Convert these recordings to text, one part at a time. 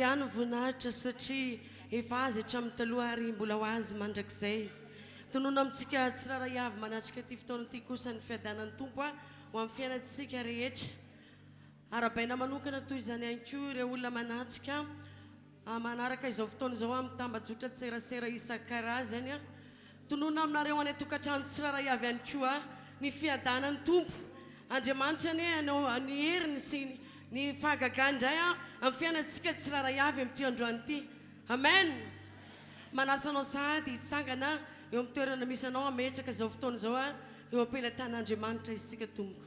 ary ihany voninahitra satria efa azy hatramin'ny taloha ary mbola ho azy mandrakizay. Tonoana amintsika tsiraray avy manatrika ty fotoana ty kosa ny fiadanan'ny tompo ho amin'ny fiainantsika rehetra. Arabaina manokana toy izany ihany koa ireo olona manatrika manaraka izao fotoana izao amin'ny tambajotra tserasera isan-karazany. Tonoana aminareo any tokantrano tsiraray avy ihany koa ny fiadanan'ny tompo. Andriamanitra ny heriny sy ny fahagagany indray amin'ny fiainantsika tsiraray avy amin'ity androany ity. Amen. Manasanao sahady hitsangana eo amin'ny toerana misy anao ametraka izao fotoana izao eo am-pelantan'Andriamanitra isika tompoko.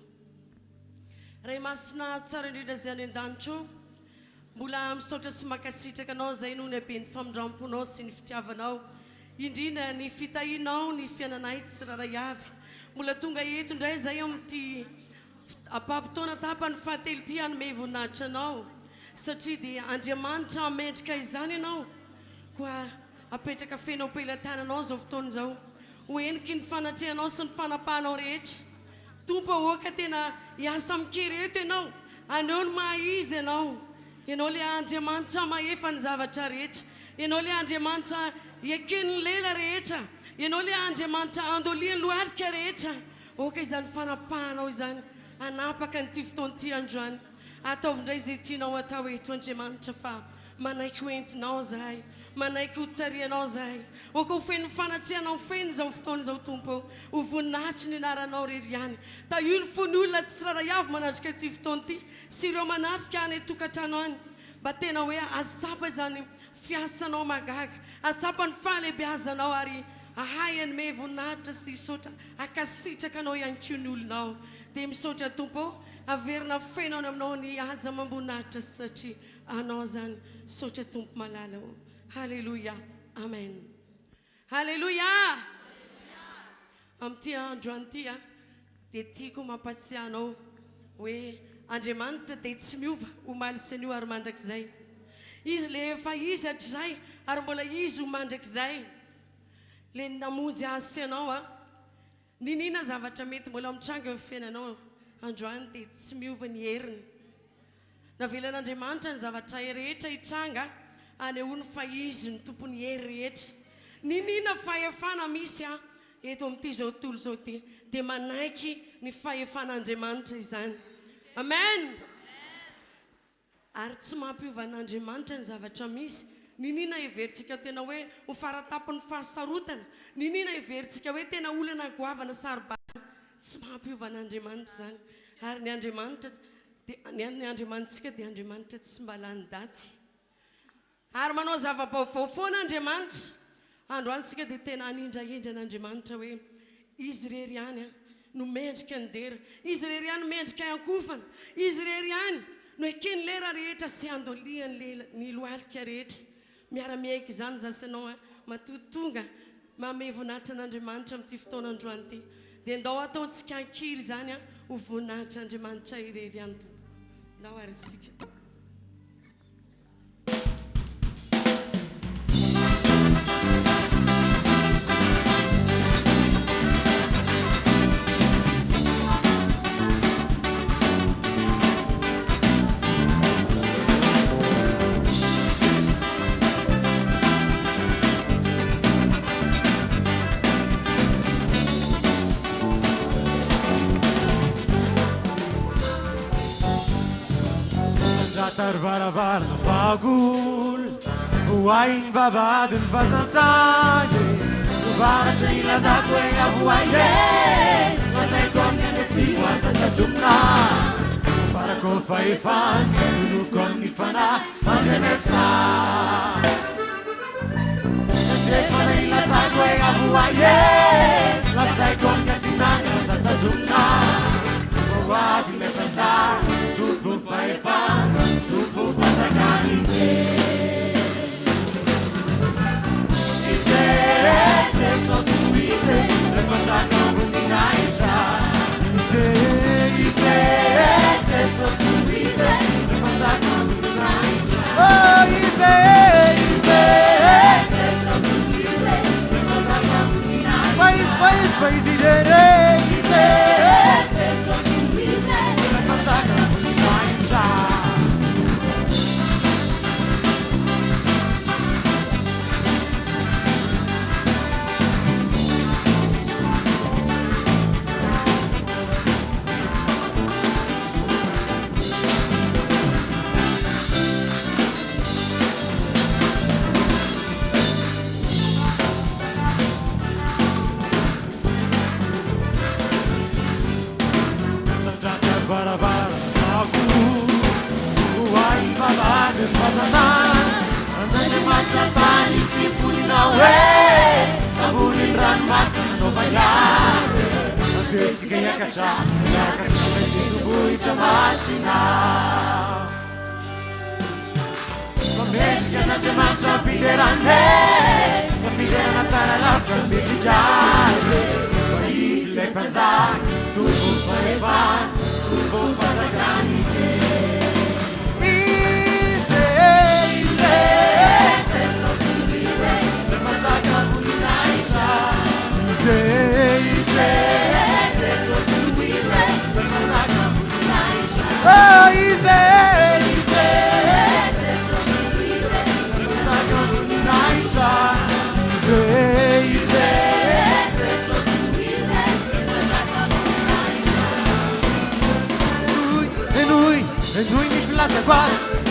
Ray masina tsara indrindra izay any an-danitro, mbola misaotra sy makasitraka anao izay noho ny haben'ny famindramponao sy ny fitiavanao, indrindra ny fitahinao ny fiainanay tsiraray avy. Mbola tonga eto indray izay amin'ity ampapitoana tapany fahatelo ity hanome voninahitra anao, satria dia Andriamanitra amendrika izany ianao koa apetraka fenao pelantananao izao fotoana izao. Hoeniky ny fanatrehanao sy ny fanapahanao rehetra. Tompo ahoaka tena hiasa mikery eto ianao, anao ny mahizy ianao. Ianao le Andriamanitra mahefa ny zavatra rehetra. Ianao le Andriamanitra ekeny lela rehetra. Ianao le Andriamanitra andoliany lohalika rehetra. Ahoaka izany fanapahanao izany anapaka nyty fotoana ity androany. Ataovindray izay tianao atao eto Andriamanitra fa manaiky hoentinao zahay, manaiky hotarianao zahay. Ahoaka ho feno fanatrehanao feno izao fotoana izao Tompo, ho voninahitry ny anaranao rery ihany. Tahiny fony olona tsiraray avy manatrika ity fotoana ity sy ireo manatrika any tokantrano any. Mba tena hoe atsapa izany fiasanao magaga, atsapa ny fahalehibiazanao ary ahay anome voninahitra sy misaotra akasitraka anao ihany koa ny olonao. Dia misaotra Tompo, averina fenao aminao ny haja mamboninahitra satria anao zany. Misaotra Tompo malala. Halleluja. Amen. Halleluja. Amin'ity androany ity dia tiako mampatsiahy anao hoe Andriamanitra dia tsy miova omaly sy anio ary mandrakizay. Izy le efa izy hatrizay ary mbola izy ho mandrakizay. Le namonjy azy sy anao ninina zavatra mety mbola mitranga eo amin'ny fiainanao androany dia tsy miova ny heriny. Navelan'Andriamanitra ny zavatra rehetra hitranga anehoany fa izy ny tompony hery rehetra. Ninina fahefana misy eto amin'ity zao tontolo zao ity dia manaiky ny fahefan'Andriamanitra izany. Amen. Ary tsy mampiova an'Andriamanitra ny zavatra misy. Ninina everitsika tena hoe ho faratapon'ny fahasarotana, ninina everitsika hoe tena olana goavana saribana. Tsy mampiova an'Andriamanitra zany. Ary ny Andriamanitra ny Andriamanitsika dia Andriamanitra tsy mba lany daty. Ary manao zava-baovao foana Andriamanitra. Androantsika dia tena anindraindra an'Andriamanitra hoe izy rery ihany no mendrika ny dera, izy rery ihany mendrika iankofana, izy rery ihany no ekeny lera rehetra sy andoliany ny lohalika rehetra. Miara-miaika izany zasy anao matotonga mame voninahitra an'Andriamanitra amin'ity fotoana androany ity. Dia ndao ataontsika ankiry izany ho voninahitra Andriamanitra irery ihany Tompo. Ndao ary isika. Tarvaravarna bagul, uain babadun vazantane, uvaratra ilazako ega vuaye, masay komnya netsi wasata sumna, para ko faifan, unukom ni fana, angenesa. Jekana ilazako ega vuaye, masay komnya sinanya wasata sumna, uwabi lefanza, tupu faifan. matrapany sy voninao e amboniny ranomasina novaiazy andesika hiakatra miakatra masina famendrika n'andriamanitra ampiderane ampiderana tsara lavitra mikigazy fa izy lay mpanjaka tombo fahevana tombo fanjakany izy lay mpanjaka voninahitra izy lay mpanjaka voninahitra izy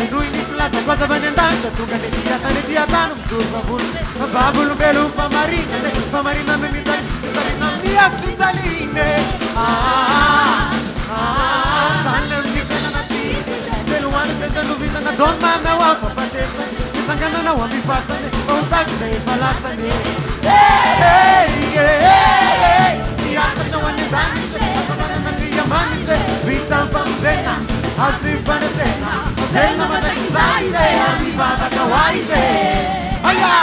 Enui ni plaza quasi vanendanta tu che ti atano tu babulu belu fa marina mi zalina dia zaline tanne mi pena nasi belu ane pesa nu vita na don mama wa papatesa sangana na wa mi pasane on taxi palasane hey ya na wani dani ya manite vita pamzena Asli panesena, dena matakisaise, vavaka waise. Aya!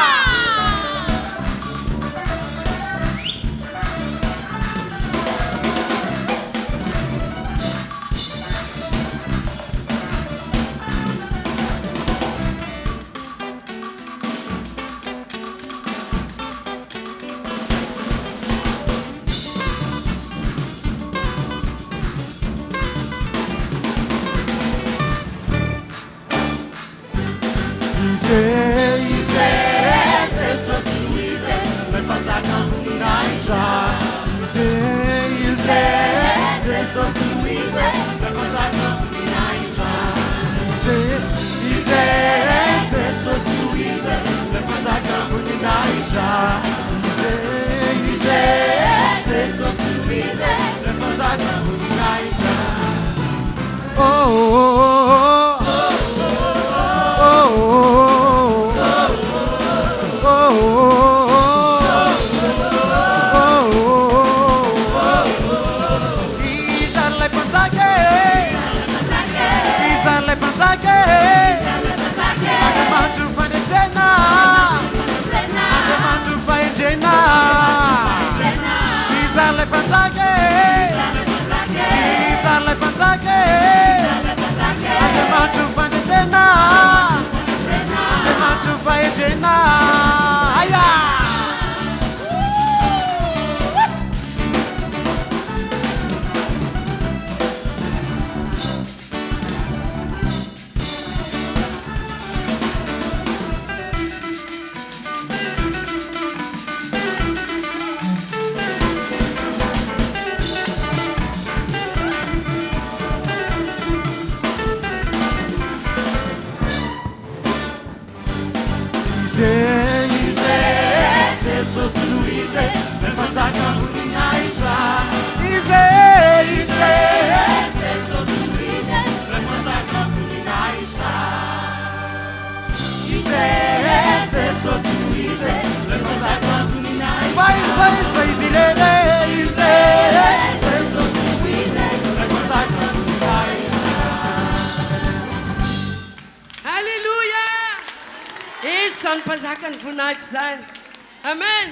Amen.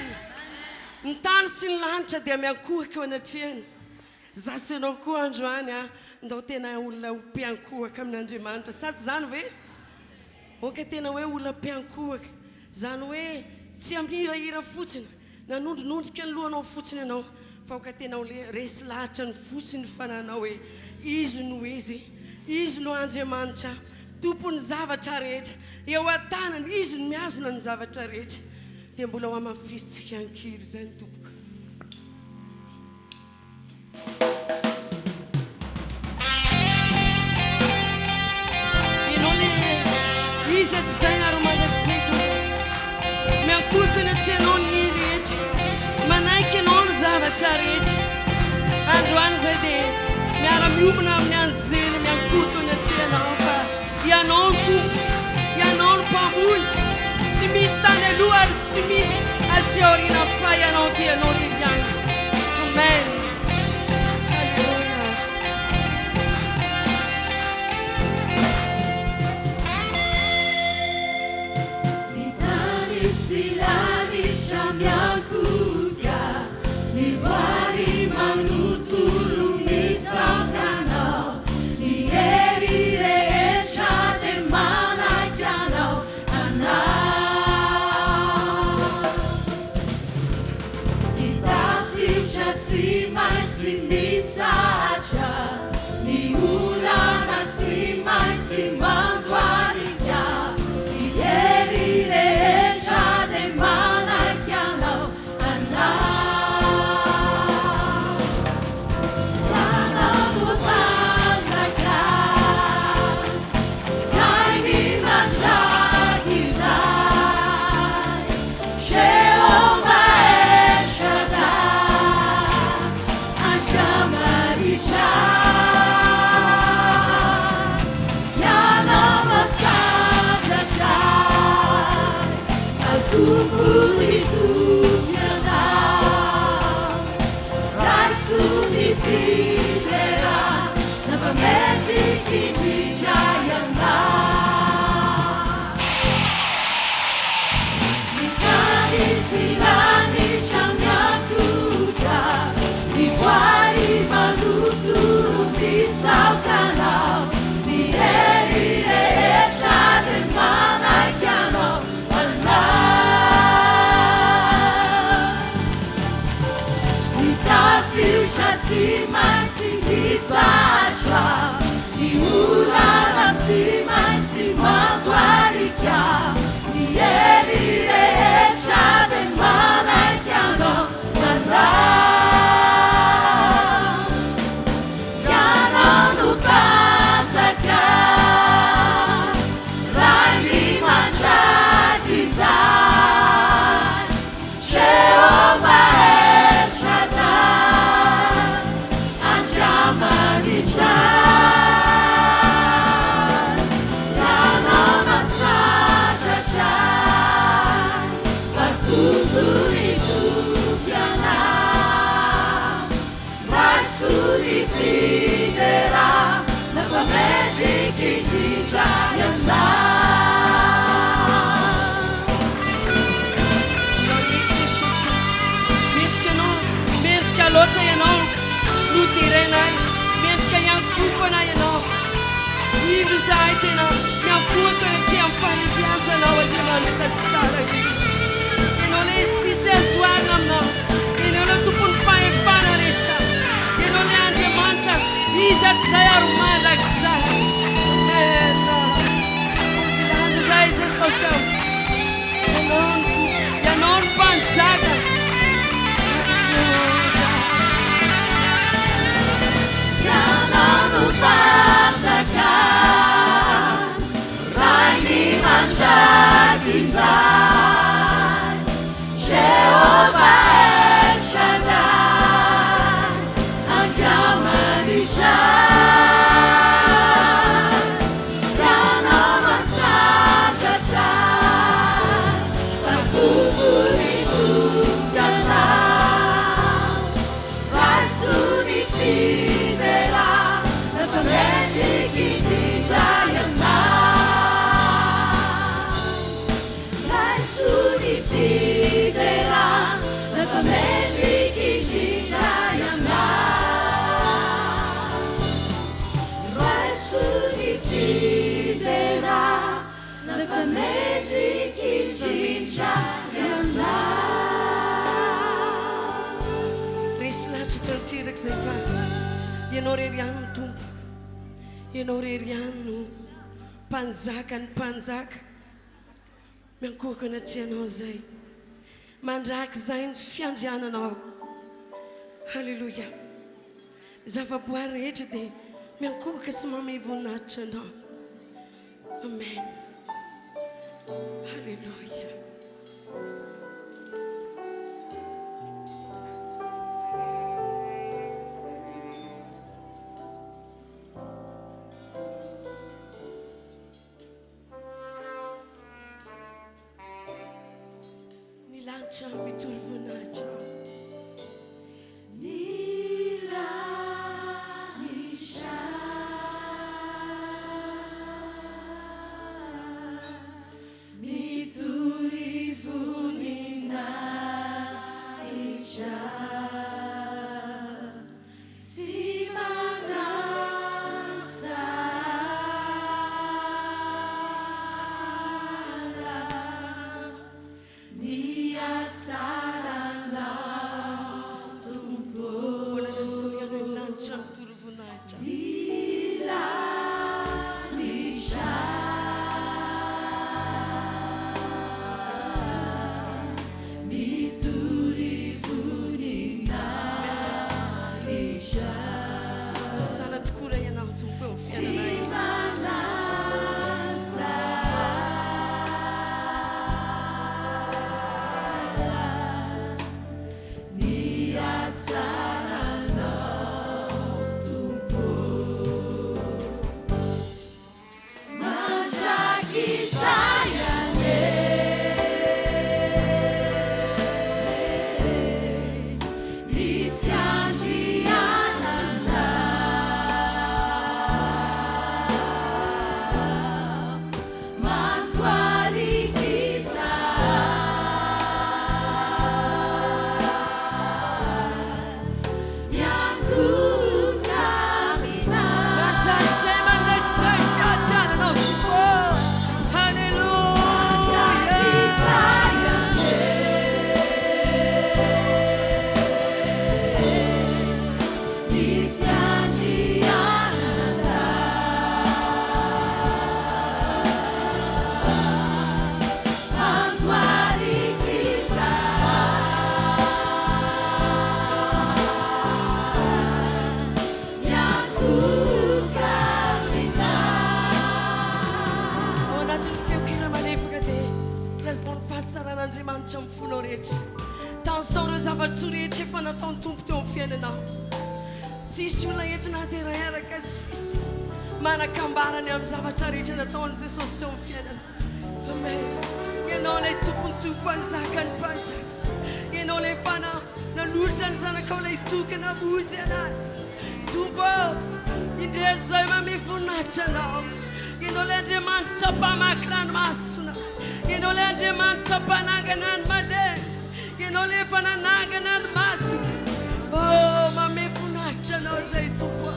Ntan sin lancha dia miankuha na tien. Zase no ku androanya ndo tena ula piankuha kamnandrimanta sat zanwe. Oke tena we ula piankuha. Zanwe tsy amira ira fotsiny. Nanondronondro kan loanao fotsiny anao. Fa oka tena ule resy lahatra ny fotsiny fananao hoe izy no izy. Izy no Andriamanitra. Tompony zavatra rehetra. Eo an-tanany izy no miazona ny zavatra rehetra. Dia mbola ho amafisitsika ankiry zany tompoko. Ianao le izy atr'izay ary mandrakizay tompoko. Miankohiko ny atreanao ny rehetra. Manaiky ianao ny zavatra rehetra. Androany zay dia miara-miomana amin'ny anjely miankohiko ny atreanao fa ianao ny tompoko. Ianao ny mpamonjy. Sy siorina fai anao ty anao riviano. Amen. Alleluia. Di tani silani shamyakuga, di vari manutulung nitsangana, di erire echate manakyanao ana. Di tafiucha tsimai tsimitsacha, di ulana tsimai tsimangwalikya, di erire echate manakyanao ana. Yana mupazaka, kaini manjakizai, Jehovah El Shaddai, Anjamarijai. Yana masajajai, Altukulitubyana, Raisuni fidera, Navamediki dijayana. Nikani silani chamyakuta, Iwari manuturu ditsalkanao, Di erire echade manakyanao ana. Itafiucha tsimai tsimitsasha, Di ulana tsimai tsimangwalikya, Di erire echade manakyanao ana. Yana nupazaka, Raimi manjakizai, Jehovah El Shaddai, Anjamarijai. Yana masajajai, Altukulitubyana, Raisuni fidera, Navamediki dijayana. Mendrika loatra ianao no terenay, mendrika iankofana ianao. Ino izahay tena miankohatra ty amin'ny fahimpiazanao Andriamanitra tsara io. Ianao le sisy azoana aminao, ianao le tompony fahefana rehetra, ianao le Andriamanitra izatra izay ary mandrakizay. Milaza izahay Jesosy ao, ianao no mpanjaka. Yana nupazaka, Raimi manjakizai, Jehovah El Shaddai, Anjamarijai. Yana masajajai, Altukulitubyana, Raisuni fidera, Navamediki dijayana. Raisuni fidera, Navamediki dijayana. Raisuni fidera, Navamediki dijayana. Resy lahatra tanteraka izay fa ianao rery ihany no tompo, ianao rery ihany no mpanjaka ny mpanjaka. Miankohaka anatrianao izay, mandraky izay ny fiandriananao. Halleluia. Zavaboary rehetra dia miankohaka sy manome voninahitra anao. Amen. Halleluia. Lancha mitulu Sana tokoa raha ianao tompo eo amin'ny fiainanay. Tsisy olona entina terahiraka sisy manakambarany amin'ny zavatra rehetra nataon'i Jesosy teo amin'ny fiainana. Amen. Ianao ilay tompony tompany zakany mpanjaka. Ianao ilay efa nanolotra ny zanakao ilay tokana monjy anahy. Tompo, indreto izay manome voninahitra anao. Ianao ilay Andriamanitra mpamaky ranomasina. Ianao ilay Andriamanitra mpanangana ny malemy. Ianao ilay efa nanangana ny maty. Oh, manome voninahitra anao izay tompo.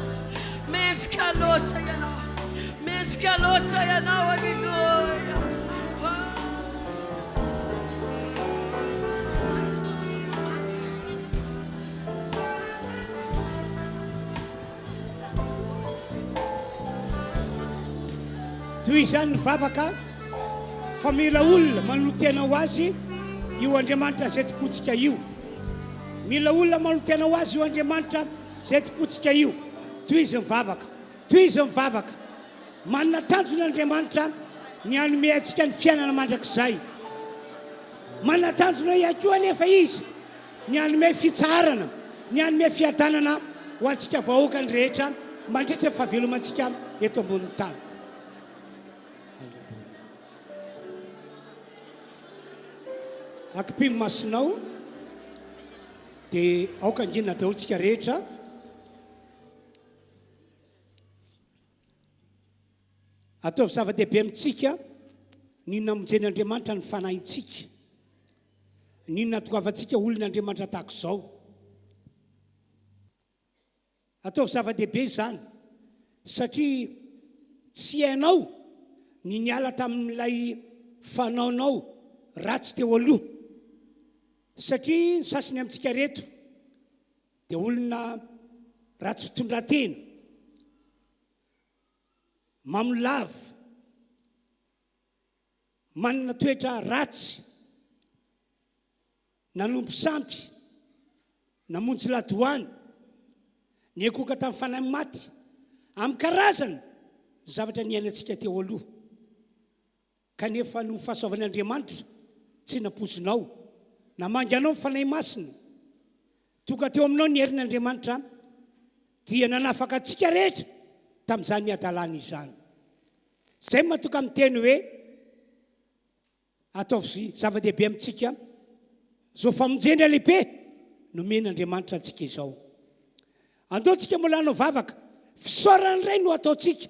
Mendrika loatra ianao. Mendrika loatra ianao. Alleluia. Toy izany ny vavaka fa mila olona manotena ho azy io Andriamanitra izay topotsika io. Mila olona manotena ho azy io Andriamanitra izay topotsika io. Toy izy mivavaka. Toy izy mivavaka. Manana tanjona Andriamanitra ny hanome antsika ny fiainana mandrakizay. Manana tanjona ihany koa anefa izy ny hanome fitsarana, ny hanome fiadanana ho antsika vahoaka ny rehetra mandritra fahavelomantsika eto ambonin'ny tany. Akipimo masinao dia aoka angina daholontsika rehetra. Ataovy zava-dehibe amintsika ninona monjen'Andriamanitra ny fanahintsika. Ninona toavantsika olon'Andriamanitra tahaka izao. Ataovy zava-dehibe izany satria tsy hainao ny niala tamin'ilay fanaonao ratsy teo aloha. Satria ny sasany amintsika reto dia olona ratsy fitondran-tena, mamolava, manana toetra ratsy, nanompo sampy, namonjy ladoany, niekoka tamin'ny fanahy maty, amin'ny karazany zavatra niainantsika teo aloha. Kanefa no fahasoavan'Andriamanitra tsy napozinao, namangy anao mifanahy masina. Tonga teo aminao ny herin'Andriamanitra dia nanafaka antsika rehetra tamin'izany niadalana izany. Izay mahatonga miteny hoe ataovy zava-dehibe amintsika zao famonjena lehibe nomen'Andriamanitra antsika izao. Andaontsika molano vavaka, fisaorana iray no ataontsika,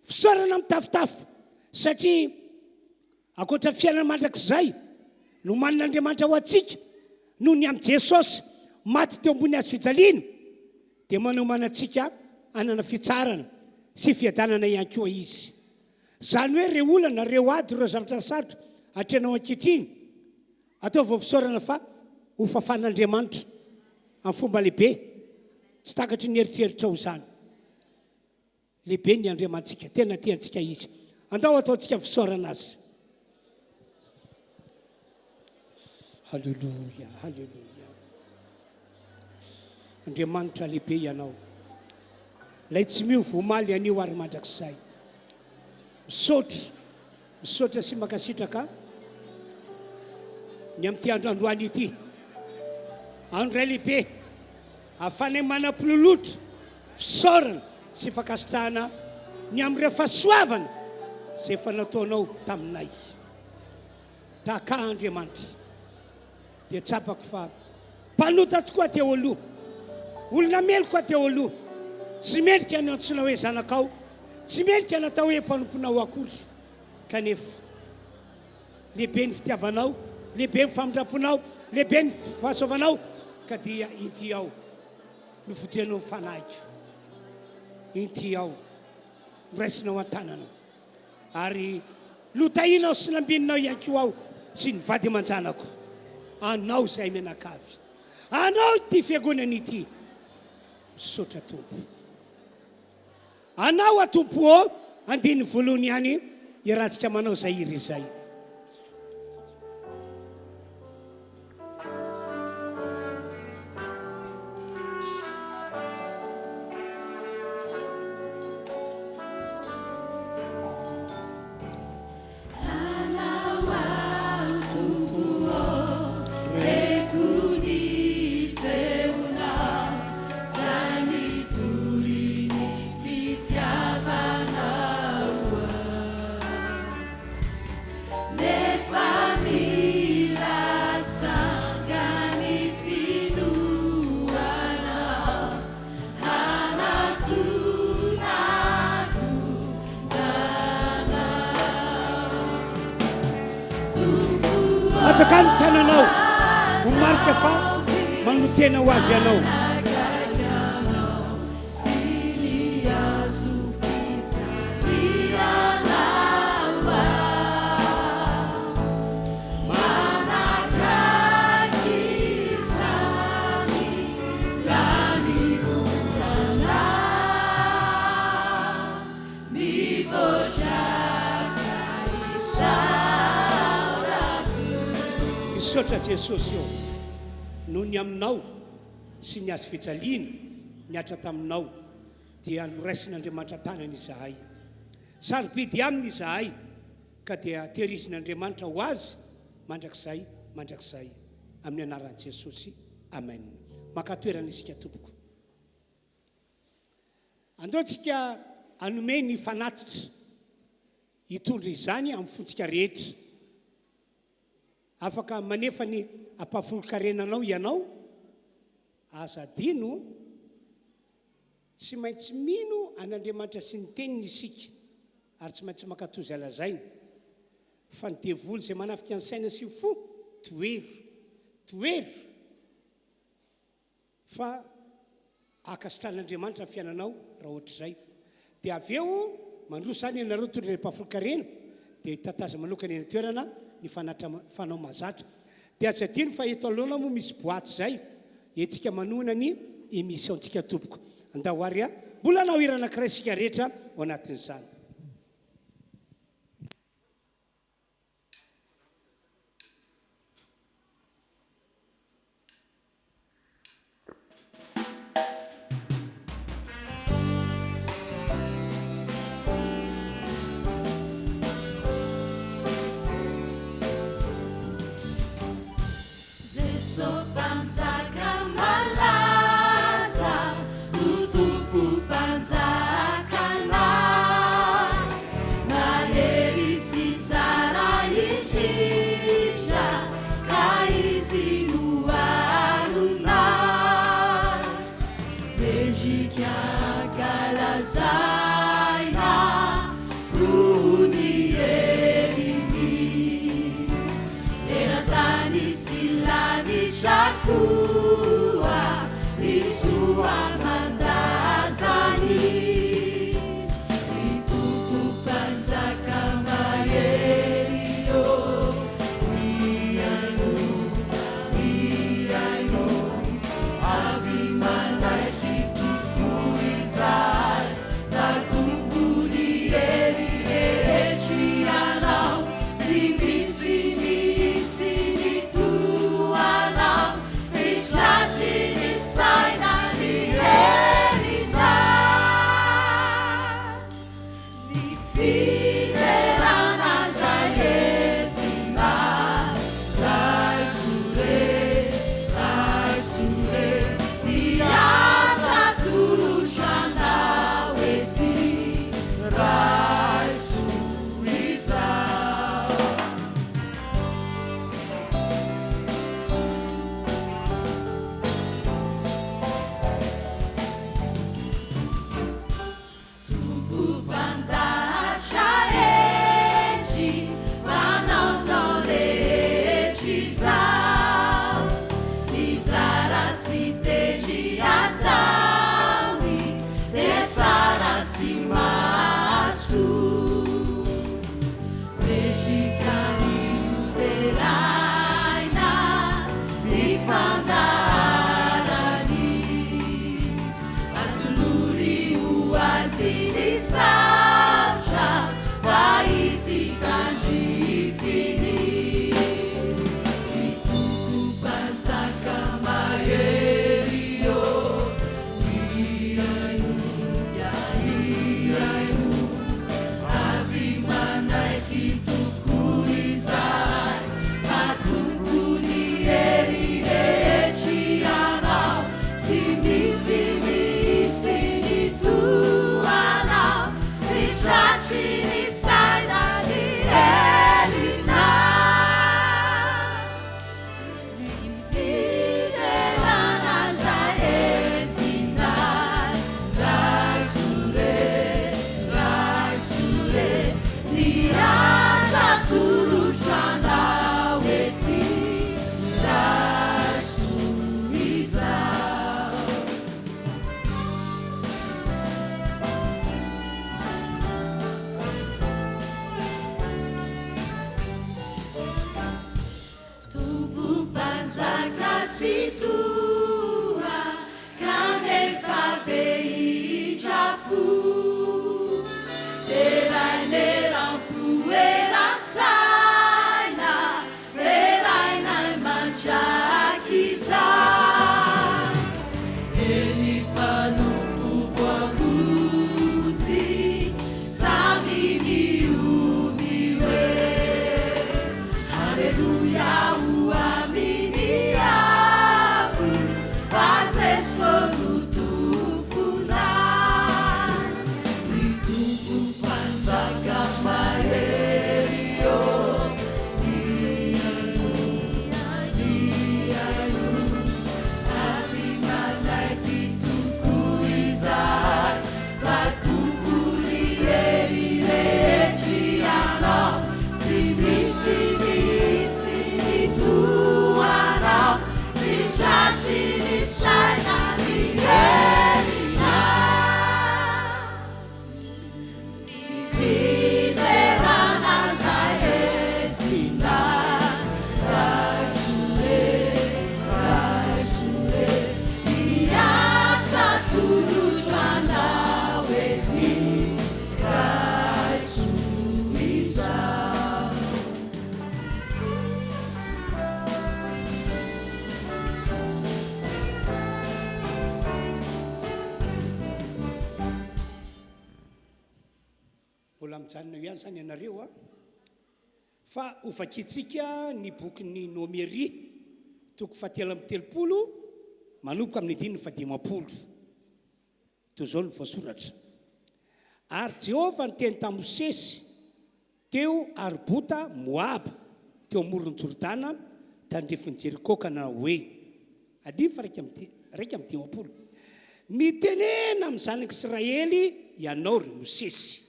fisaorana mitafitafo, satria akoatra fiainana mandrakizay no manan'Andriamanitra ho antsika noho ny amin'ny Jesosy maty teo ambony hazo fijaliana dia manomana antsika hanana fitsarana sy fiadanana ihany koa izy. Zany hoe reo olana, reo ady, reo zavatra sarotra hatrenao ankehitriny atao vao fisaorana fa ho fafan'Andriamanitra amin'ny fomba lehibe, tsy takatry ny eritreritra ho izany. Lehibe ny Andriamantsika, tena tiantsika izy. Andao ataontsika fisaorana azy. Halleluia, halleluia. Andriamanitra lehibe ianao. lay tsy mio vomaly anio ary mandrakizay misaotra sy makasitraka ny am'ty andro androany ity andro ray lehibe afanay manam-pilolotra fisaorana sy fakasitrahana ny am'ireo fahasoavana zay efa nataonao taminay tahaka Andriamanitra dia tsapako fa mpanota tokoa teo aloha olona meloko teo aloha tsy mendrika ny antsona hoe zanakao tsy mendrika natao hoe mpanomponao akory kanefa lehibe ny fitiavanao lehibe ny famindramponao lehibe ny fahasoavanao ka dia inty ao nofojenao ny fanahiko inty ao noraisinao an-tananao ary lotahinao sy lambininao ianko ao sy ny vady aman-janako anao zay menakavy anao ty fiagonana ity misaotra tompo anao atompo ao andiny voalohany ihany iarahantsika manao zay iry zay atsakany tananao homarika fa manotena ho azy ianao misaotra Jesosy eo noho ny aminao sy ny azo fijaliana niatra taminao dia noraisin'Andriamanitra tanany izahay sarobidy aminy izahay ka dia tehirizin'Andriamanitra ho azy mandrakizay amin'ny anaran'i Jesosy amen makatoerana isika tompoko andeontsika anome ny fanatitra hitondra izany amin'ny fontsika rehetra afaka manefa ny ampahafolo-karenanao ianao azadino tsy maintsy mino an'Andriamanitra sy ny teniny isika ary tsy maintsy makatozy alazaina fa ny devoly zay manafika ny saina sy fo toero fa akasitran'Andriamanitra ny fiainanao raha ohatra zay dia avy eo mandrosa any ianareo tondra ny ampahafolo-karena dia tataza manokana eny toerana ny fanao mazatra dia tsy adino fa eto alohana moa misy boaty zay etsika manohana ny émissiontsika tompoko andahoary mbola anao iranankiray sika rehetra ao anatin'izany Mijanona ihany zany ianareo a fa ovakitsika ny bokyny nomery toko fatelo amby telopolo manomboka amin'ny diny fa 50 toy izao ny voasoratra ary Jehovah ny teny tamin'ny Mosesy teo ary bota Moab teo amoron'ny Jordana tandrefiny Jeriko ka nanao hoe adiny fa raika amby 50 mitenena amin'ny zanak'Israely ianao ry Mosesy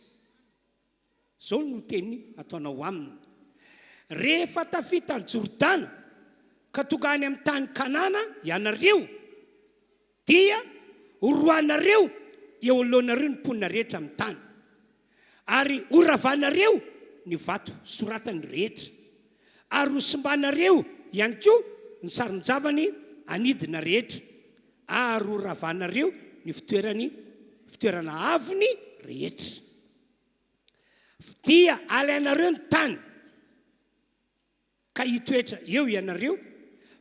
zao no teny ataonao aminy rehefa tafita ny Jordana ka tonga any amin'ny tany Kanana ianareo dia oroanareo eo alohanareo ny mponina rehetra amin'ny tany ary oravanareo ny vato soratany rehetra ary hosimbanareo ihany koa ny saron-javany anidina rehetra ary oravanareo ny fitoerana avony rehetra dia alainareo ny tany ka hitoetra eo ianareo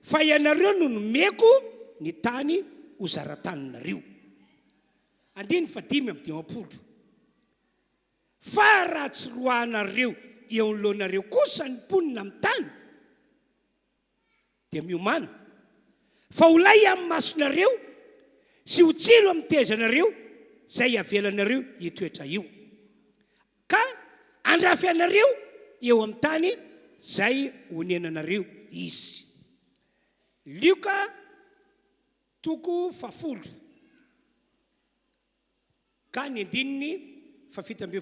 fa ianareo no nomeko ny tany ho zara-taninareo andiny fa 5:50 fa raha tsy roanareo eo alohanareo kosa ny mponina amin'ny tany dia miomana fa olay amin'ny masonareo sy ho tsilo amin'ny tezanareo zay avelanareo hitoetra io ka andrafy anareo eo amin'ny tany zay honenanareo izy. Lioka toko 10 ka ny andininy fa 17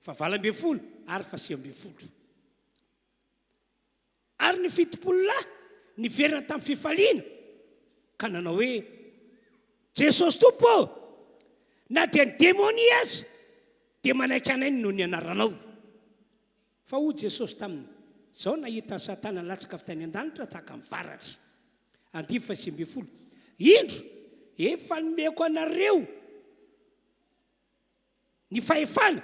fa 18 ary fa 19 ary ny 70 ny verina tamin'ny fifaliana ka nanao hoe Jesosy tompo na dia ny demôny azy dia manaiky anay noho ny anaranao fa ho Jesosy taminy zao nahita Satana latsaka avy tany an-danitra tahaka mivaratra andy 19 indro efa nomeko anareo ny fahefana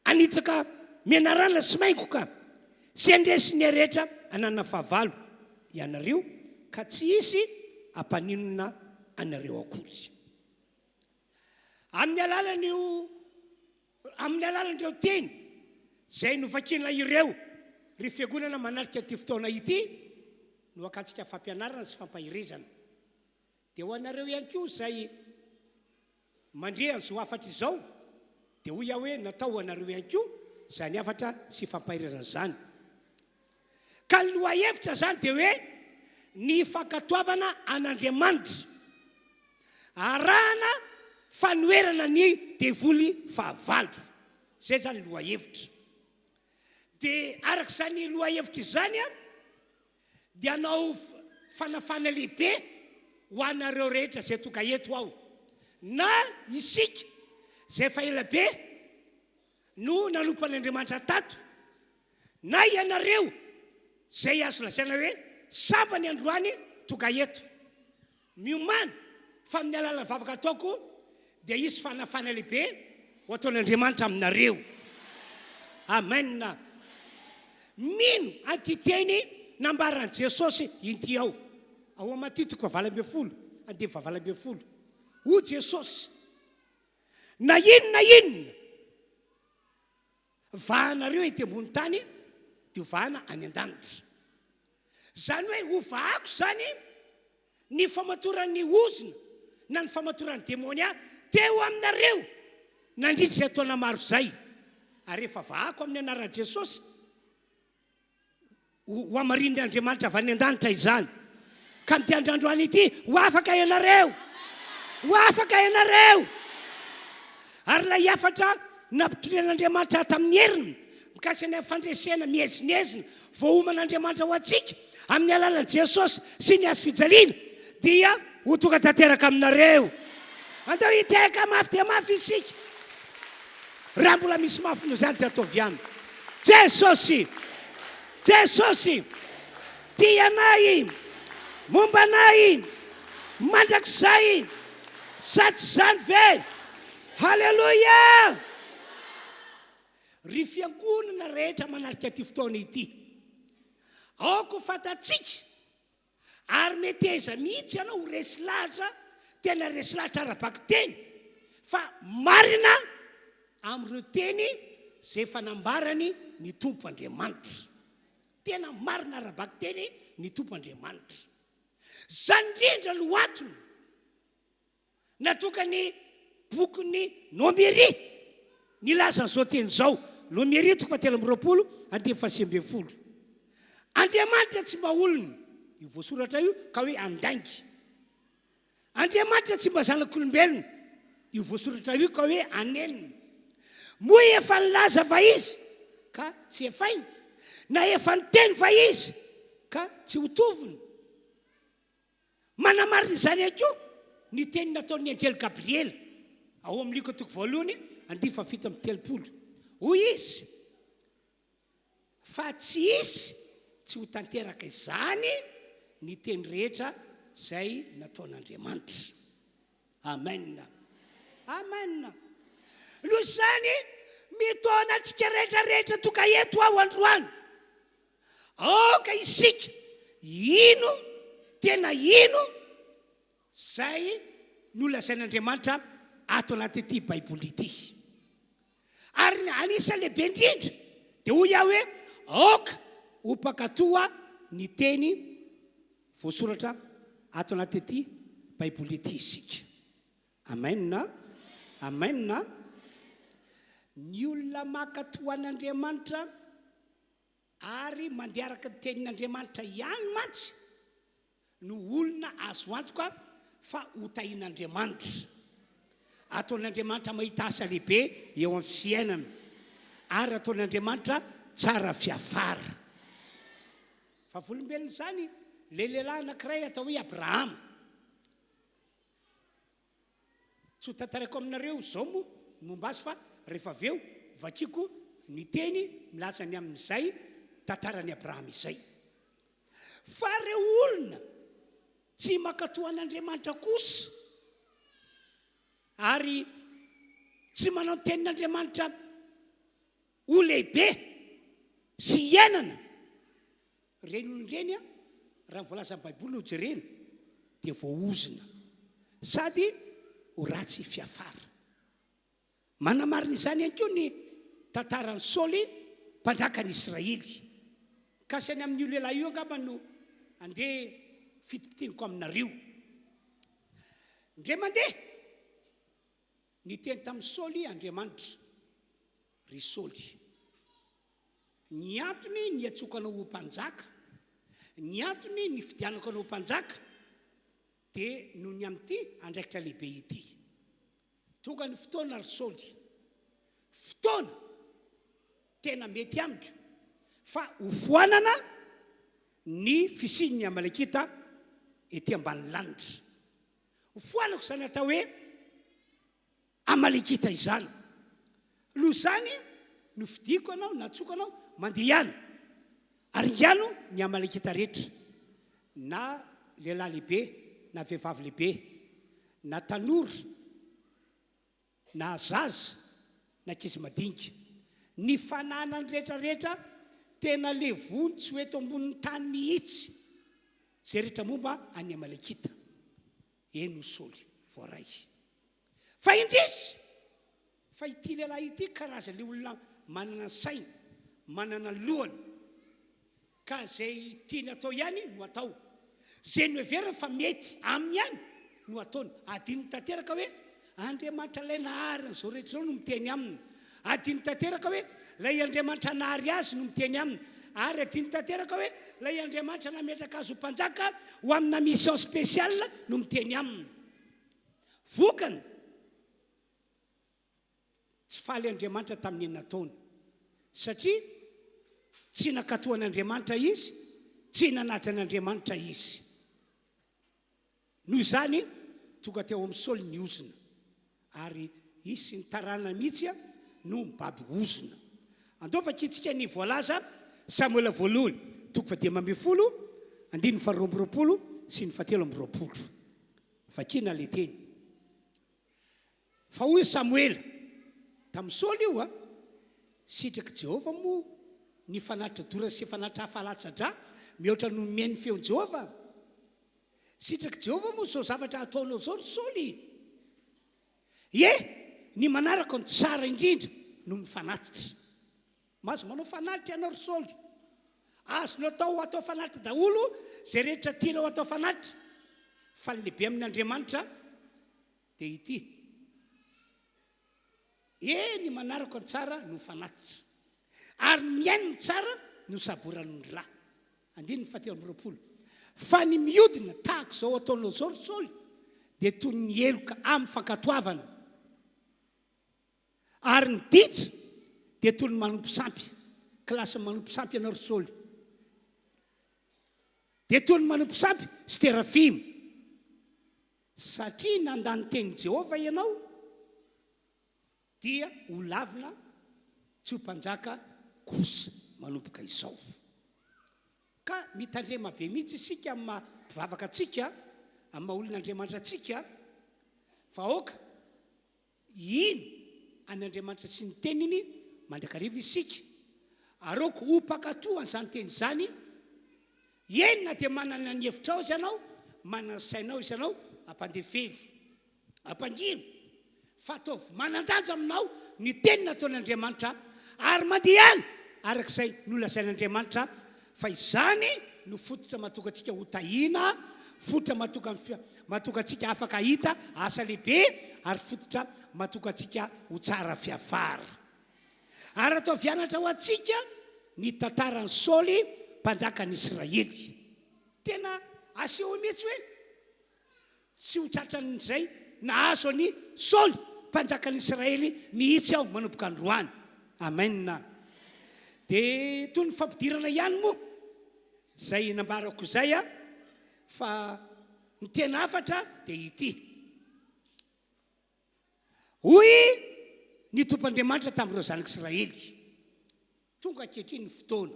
anitsaka menarana sy maiko ka sy andresiny rehetra anana fahavalo ianareo ka tsy isy ampaninona anareo akory amin'ny alalan'ireo teny zay novakina ireo ry fiangonana manarika ty fotoana ity no akatsika fampianarana sy fampahirezana dia ho anareo ihany koa zay mandre zo afatra izao dia hoy aho hoe natao anareo ihany koa zany afatra sy fampahirezana zany ka ny lohahevitra zany dia hoe ny fankatoavana an'Andriamanitra arahana fanoerana ny devoly fahavalo zay zany lohahevitra dia arak'izany lohahevitra izany a dia anao fanafana lehibe ho anareo rehetra zay toka eto ao na isika zay fa ela be no nanompan'Andriamanitra tato na ianareo zay azo lazaina hoe sambany androany toka eto miomana fa amin'ny alala vavaka ataoko dia isy fanafana lehibe ho ataon'Andriamanitra aminareo amen mino antiteny nambaran Jesosy inty ao ao matitiko vavalam-befolo ande vavalam-befolo o Jesosy na inona vahanareo ety ambony tany dia vahana any an-danitra zany hoe ho vahako zany ny famatoran'ny ozina na ny famatoran'ny demonia teo aminareo nandritra taona maro zay ary rehefa vahako amin'ny anaran'i Jesosy ho amarin'ny Andriamanitra avy any an-danitra izany ka mity androandroany ity ho afaka ianareo ary lay afatra nampitorian'Andriamanitra tamin'ny heriny mikasika ny fandresena mihezinezina voahoman'Andriamanitra ho antsika amin'ny alalan'i Jesosy sy ny azo fijaliana dia ho tonga tanteraka aminareo andao hiteka mafy dia mafy isika raha mbola misy mafy no zany dia ataovy aminy Jesosy tia anay momba anay mandrakizay satsy zany ve halleloia ry fiangonana rehetra manarika ty fotoana ity aoko fatatsika ary mety aiza mihitsy ianao ho resy lahatra tena resy lahatra ara-baky teny fa marina amin'ireo teny zay fanambarany ny tompo Andriamanitra tena marina ara-baky teny ny tompo Andriamanitra zany indrindra no atony natoka ny bokyny nomery ny laza n'izao teny zao nomery toko 7:20 Andriamanitra tsy mba olona io voasoratra io ka hoe andaingy Andriamanitra tsy mba zanak'olombelona io voasoratra io ka hoe anenina moa efa nilaza va izy ka tsy efainy na efa niteny va izy ka tsy hotoviny manamarina izany ihany koa ny teny nataon'ny anjely Gabriela ao amin'ny liko toko 2:7 hoy izy fa tsy isy tsy ho tanteraka izany ny teny rehetra zay nataon'Andriamanitra amen no zany mitona antsika rehetrarehetra toka eto ao androany aoka isika tena ino zay nolazain'Andriamanitra ato anaty ity baiboly ity ary anisa lehibe indrindra dia hoy aho hoe aoka ho mpakatoa ny teny voasoratra ato anaty ity baiboly ity isika amen ny olona makatoan'Andriamanitra ary mandeharaka ny tenin'Andriamanitra ihany mantsy no olona azo antoka fa hotahin'Andriamanitra ataon'Andriamanitra mahita asa lehibe eo amin'ny fiainana ary ataon'Andriamanitra tsara fiafara fa volombelona zany le lehilahy anankiray atao hoe Abrahama tsy ho tantarako aminareo zao moa momba azy fa rehefa avy eo vakiko ny teny milaza ny amin'izay tantarany Abrahama izay fa reo olona tsy mankatoan'Andriamanitra kosa ary tsy manao tenin'Andriamanitra ho lehibe sy iainana reny olonireny a raha voalaza amin'ny baiboly ho jerena dia voaozina sady ho ratsy fiafara. Manamarina izany ihany koa ny tantaran'ny Saoly mpanjakan'Israely. Kasany amin'io lehilahy io angamba no andeha fitipitianiko aminareo. Ndre mandeha niteny tamin'ny Saoly Andriamanitra, ry Saoly, ny antony ny atsokanao ho mpanjaka, ny antony ny fidianako anao ho mpanjaka dia noho ny amin'ity andraikitra lehibe ity. Tonga ny fotoana ry Saoly, fotoana tena mety amiko fa hofoanana ny fisian'ny Amalekita ety ambany lanitra. Hofoanako izany atao hoe Amalekita izany. Loha izany no fidiko anao, natsoka anao mandeha ihany. Ary ihano ny Amalekita rehetra, na lehilahy lehibe, na vehivavy lehibe, na tanora, na zaza, na ankizy madinika. Ny fananany rehetrarehetra tena levony tsy hoeto ambonin'ny tany mihitsy. Zay rehetra momba any Amalekita. Eno Saoly voaray. Fa indrisy, fa ity lehilahy ity karazan'ilay olona manana saina, manana lohany, ka zay tiany atao ihany no atao. Zay no heverina fa mety aminy ihany no ataony. Adiny tanteraka hoe Andriamanitra ilay nahary an'izao rehetra izao no miteny aminy. Adiny tanteraka hoe ilay Andriamanitra nahary azy no miteny aminy. Ary adiny tanteraka hoe ilay Andriamanitra nametraka azy ho mpanjaka ho amina mission spéciale no miteny aminy. Vokany tsy faly Andriamanitra tamin'ny nataony, satria tsy nakatoan'Andriamanitra izy, tsy nanaja an'Andriamanitra izy. Noho izany tonga teo amin'ny Saoly ny ozina, ary isy ny tarana mihitsy no mibaby ozina. Andao vakitsika ny voalaza Samuela voalohany, toko fadimy amby folo, andiny faharoa amby roapolo sy ny fahatelo amby roapolo. Vakina le teny. Fa hoy Samuela tamin'ny Saoly io sitraky Jehova moa ny fanatitra dora sy fanatitra hafalatsadra mihoatra no mihainy feon'i Jehova. Sitraky Jehova moa zao zavatra ataonao zao ry Saoly. Ny manaraka ny tsara indrindra no ny fanatitra. Mazo manao fanatitra ianao ry Saoly. Azonao atao fanatitra daholo zay rehetra tianao atao fanatitra. Fa ny lehibe amin'Andriamanitra dia ity. Ny manaraka ny tsara no fanatitra. Ary miaino ny tsara no saboran'ny lahy. Andiny ny fahatelo amby roapolo. Fa ny miodina tahaka izao ataonao zao ry Saoly dia toy ny eloka amin'ny fankatoavana. Ary ny ditra dia toy ny manompo sampy. Klasy manompo sampy ianao ry Saoly. Dia toy ny manompo sampy sy terafima. Satria nandany teny Jehova ianao dia ho lavina tsy ho mpanjaka kosa manompoka izao. Ka mitandrema be mihitsy isika amin'ny mampivavaka antsika, amin'ny maha-olon'Andriamanitra antsika, fa aoka ino an'Andriamanitra sy ny teniny mandrakariva isika. Aroako ho mpakatoa an'izany teny izany. Na dia manana ny hevitra ao izy ianao, manana sainao izy ianao, ampandefero, ampangino. Fa ataovy manandanja aminao ny teny nataon'Andriamanitra ary mandeha ihany arak'izay nolazain'Andriamanitra. Fa izany no fototra mahatonga antsika ho tahina, fototra mahatonga antsika afaka hita asa lehibe, ary fototra mahatonga antsika ho tsara fiafara. Ary atao vianatra ho antsika ny tantaran'ny Saoly mpanjakan'Israely. Tena aseho mihitsy hoe tsy ho tratran'izay nahazo any Saoly mpanjakan'Israely mihitsy aho manomboka androany. Amen. Dia toy ny fampidirana ihany moa zay nambarako izay fa ny tena hafatra dia ity. Hoy ny tompon'Andriamanitra tamin'ireo zanak'Israely, tonga ankehitriny ny fotoana,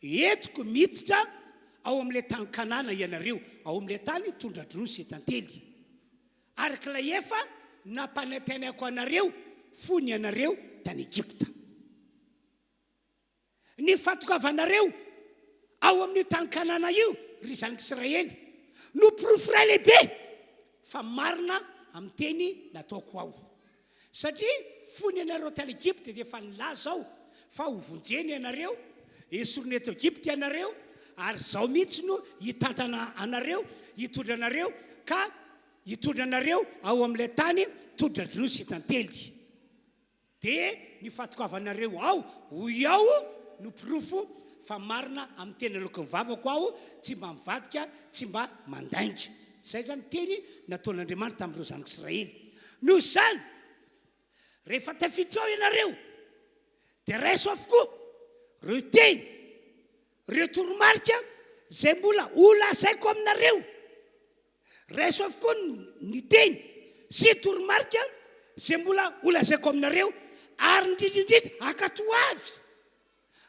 entiko miditra ao amin'ilay tany Kanana ianareo, ao amin'ilay tany tondra-droa sy tantely. Araka ilay efa nampanantenako anareo fony anareo tany Egypta. Ny fatokavanareo ao amin'ny tany Kanana io ry zanak'Israely no porofray lehibe fa marina amin'ny teny nataoko ao. Satria fony anareo tany Egypta dia efa nilaza ao fa hovonjeny anareo, esorony eto Egypta ianareo, ary zao mihitsy no hitantana anareo, hitondra anareo ka hitondra anareo ao amin'ilay tany tondra-drozy tantely. Dia ny fatokavanareo ao hoy ao no pirofo fa marina amin'ny teny alokon'ny vavako aho tsy mba mivadika, tsy mba mandainga. Zay zany teny nataon'Andriamanitra tamin'ireo zanak'Israely. Noho izany rehefa tafiditra ao ianareo dia raiso avokoa reo teny, reo toromarika zay mbola holazaiko aminareo. Raiso avokoa ny teny sy toromarika zay mbola holazaiko aminareo, ary indrindrindrindra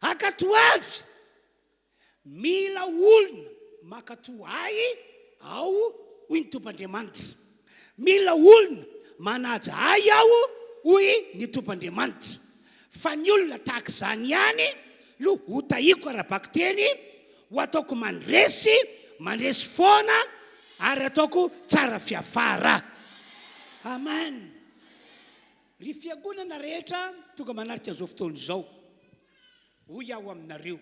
akatoavy mila olona makatoay ao hoy ny Tompoandriamanitra. Mila olona manaja ay ao hoy ny Tompoandriamanitra. Fa ny olona tahaka izany ihany no hotahiko arabako teny, ho ataoko mandresy foana ary ataoko tsara fiafara. Amen. Ry fiangonana rehetra tonga manarika an'izao fotoana izao, hoy aho aminareo,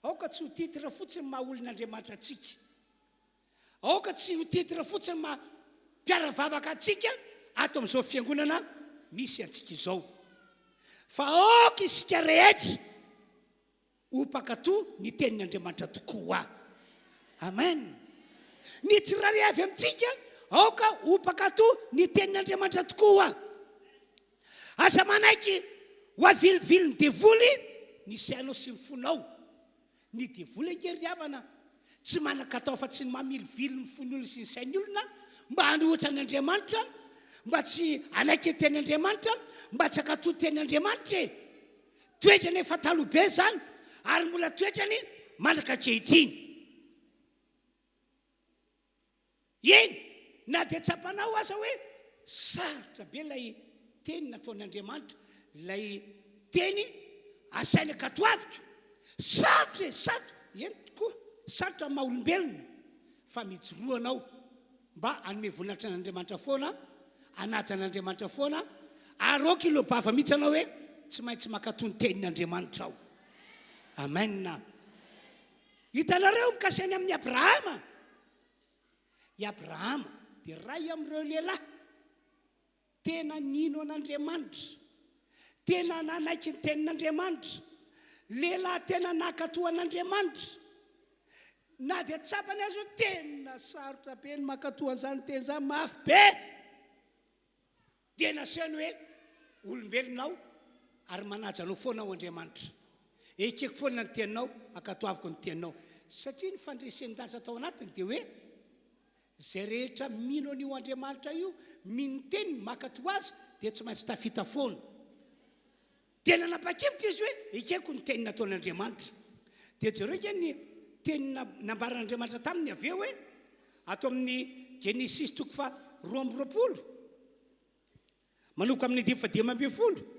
aoka tsy ho titira fotsiny maha olon'Andriamanitra atsika, aoka tsy ho titira fotsiny maha mpiara-vavaka atsika ato amin'izao fiangonana misy antsika izao, fa aoka isika rehetra ho mpakatoa ny tenin'Andriamanitra tokoa. Amen. Ny tsirairay avy amintsika aoka ho mpakatoa ny tenin'Andriamanitra tokoa. Asa manaiky ho avilivily ny devoly ny sainao sy ny fonao. Ny devoly angeriavana tsy manan-katao fa tsy ny mamilivily ny fon'olona sy ny sain'olona mba hanohitra an'Andriamanitra, mba tsy anaiky ny tenin'Andriamanitra, mba tsy hakatoa ny tenin'Andriamanitra. Toetrany efa talobe zany ary mbola toetrany manaka ankehitriny. Eny na dia tsapanao aza hoe sarotra be lay teny nataon'Andriamanitra, lay teny asaina katoavika. Sarotra eny tokoa, sarotra maha olombelona, fa mijoroanao mba hanome voninahitra an'Andriamanitra foana, anaja an'Andriamanitra foana, ary aoka ilobava mihitsy anao hoe tsy maintsy makatoa ny tenin'Andriamanitra ao. Amen. Hitanareo mikasiny amin'ny Abrahama. I Abrahama dia ray amin'ireo lehilahy tena nino an'Andriamanitra, tena nanaiky ny tenin'Andriamanitra, lehilahy tena nakatoa an'Andriamanitra. Na dia tsapany azy hoe tena sarotra be ny makatoa an'izany teny zany, mafy be. Dia nasainy hoe olombelonao ary manaja anao foana ao Andriamanitra. Ekeko foana ny teninao, akatoaviko ny teninao. Satria ny fandresen'dasa tao anatiny dia hoe zay rehetra mino an'io Andriamanitra io, mino teny makatoa azy dia tsy maintsy tafita foana. Dia nanapa-kevitra izy hoe ekeko ny teny nataon'Andriamanitra. Dia jereo ke ny teny nambaran'Andriamanitra taminy avy eo hoe ato amin'ny Genesis 2:20 manoko amin'ny 10:20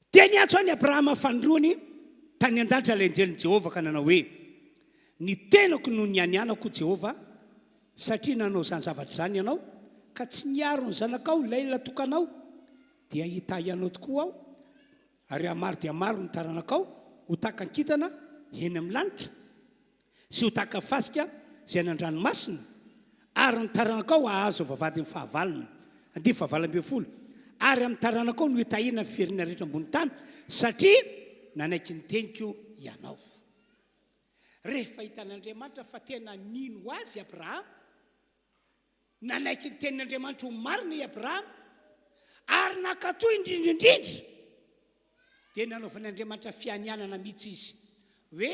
dia niantso any Abrahama fandroany tany an-danitra ilay anjelin'i Jehova ka nanao hoe ny tenako no nianianako Jehova, satria nanao zany zavatra zany ianao ka tsy niaro ny zanakao laila tokanao, dia hita ianao tokoa ao, ary amaro dia maro ny taranakao, ho taka nkitana eny amin'ny lanitra sy ho taka fasika zay nan-dranomasina, ary ny taranakao ahazo vavady ny fahavalona 10:20, ary amin'ny taranakao no hitahina ny fierina rehetra ambony tany, satria nanaiky ny teniko ianao. Rehefa hitan'Andriamanitra fa tena nino azy Abrahama, nanaiky ny tenin'Andriamanitra ho marina i Abrahama, ary nakatoa indrindrindrindra, dia nanaovan'Andriamanitra fianianana mihitsy izy hoe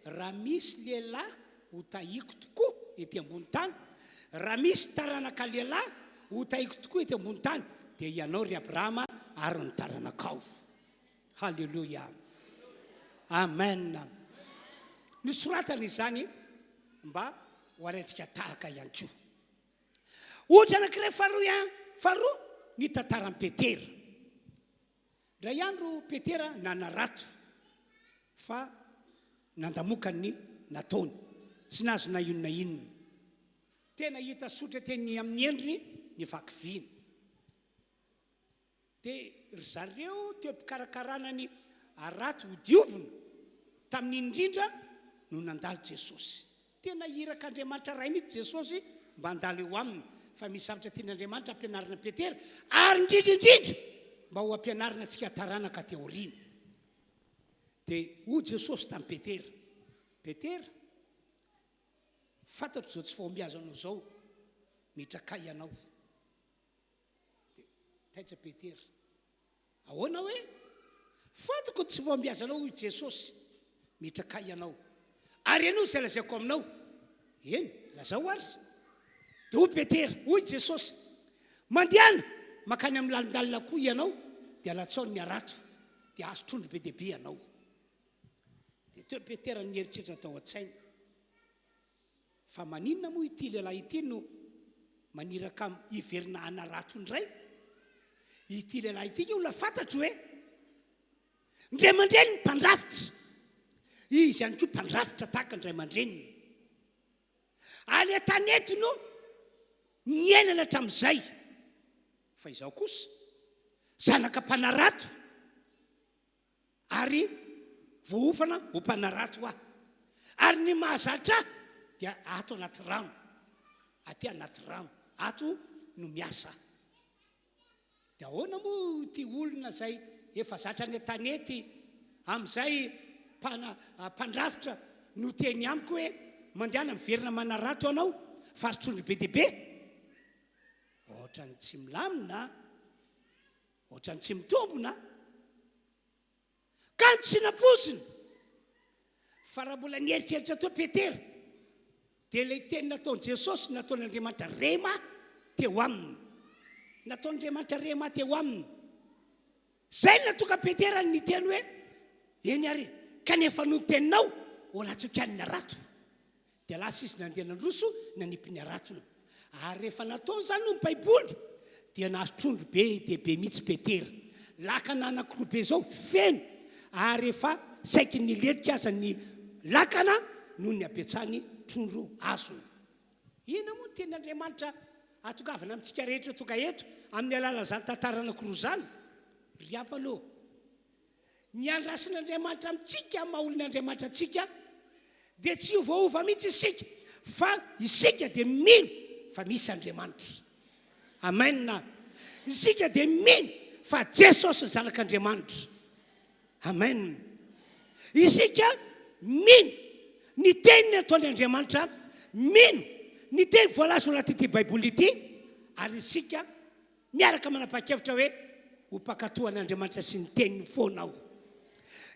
raha misy lehilahy ho tahiko tokoa ety ambony tany, raha misy taranaka lehilahy ho tahiko tokoa ety ambony tany, dia ianao ry Abrahama ary ny taranakao. Halleluia. Amen. Nisoratana izany mba ho araintsika tahaka ihany koa. ohatra anankiray faharoa ny tantaran'i Petera. Ray andro Petera nanarato fa nandamokany nataony tsy nazo na inona inona. Tena hita sotra teny amin'ny endriny ny vakiviana. Dia ry zareo teo mpikarakarana ny arato hodiovina tamin'ny indrindra no nandalo Jesosy. Tena irak'Andriamanitra ray mihitsy Jesosy mba handalo eo aminy. Fa misy zavatra tian'Andriamanitra ampianarina Petera ary indrindra mba ho ampianarina antsika taranaka teo aoriana. Dia ho Jesosy tamin'ny Petera. Petera, fantatro zao tsy fahombiazanao zao, mitrakay ianao. Taitra Petera, ahoana hoe fantako tsy fahombiazanao i Jesosy, mitrakay ianao. Ary ianao izay lazaiko aminao, eny lazao azy. Dia hoy Petera, hoy Jesosy, mandehana makany amin'ny lalindalina koa ianao, dia latsaony ny arato, dia azo trondro be dehibe ianao. Dia teo Petera nieritreritra tao an-tsaina, fa maninona moa ity lehilahy ity no maniraka hiverina anarato indray? Ity lehilahy ity olona fantatro hoe ndray aman-dreny ny mpandrafitra. Izy ihany koa mpandrafitra tahaka ndray aman-dreniny. Ale tanety no niainana hatramin'izay. Fa izao kosa zanaka mpanarato ary voafana ho mpanarato aho. Ary ny mahazatra dia ato anaty rano. Aty anaty rano. Ato no miasa. Dia ahoana moa ty olona zay efa zatra ny tanety amin'izay mpandrafitra no teny amiko hoe mandehana miverina manarato anao fa trondro be dehibe. Ohatrany tsy milamina, ohatrany tsy mitombona. Kanto tsy napozina. Fa raha mbola nieritreritra teo Petera, dia ilay teny nataon'i Jesosy nataon'Andriamanitra rema teo aminy. Nataon'Andriamanitra rema teo aminy. Zay natoka Petera ny teny hoe eny ary kanefa no teninao ho latsoka ny arato. Dia lasa izy nandeha nandroso nanipy ny aratony. Ary rehefa nataony zany no ny Baiboly dia nahazo trondro be dehibe mihitsy Petera. Lakana anankiroa be zao feno. Ary rehefa saiky ny ledika aza ny lakana no ny apetsany trondro azony. Ina moa tenin'Andriamanitra atongavana amintsika rehetra toka eto amin'ny alala zany tantara anankiroa zany. Ry hafa aloha, ny andrasin'Andriamanitra amintsika maha olon'Andriamanitra antsika dia tsy ovaova mihitsy isika, fa isika dia mino fa misy Andriamanitra. Amen. Isika dia mino fa Jesosy ny zanak'Andriamanitra. Amen. Isika mino ny teniny ataon'ny Andriamanitra, mino ny teny voalaza anaty ity Baiboly ity, ary isika miaraka manapa-kevitra hoe ho mpakatoan'Andriamanitra sy ny teniny foana ao.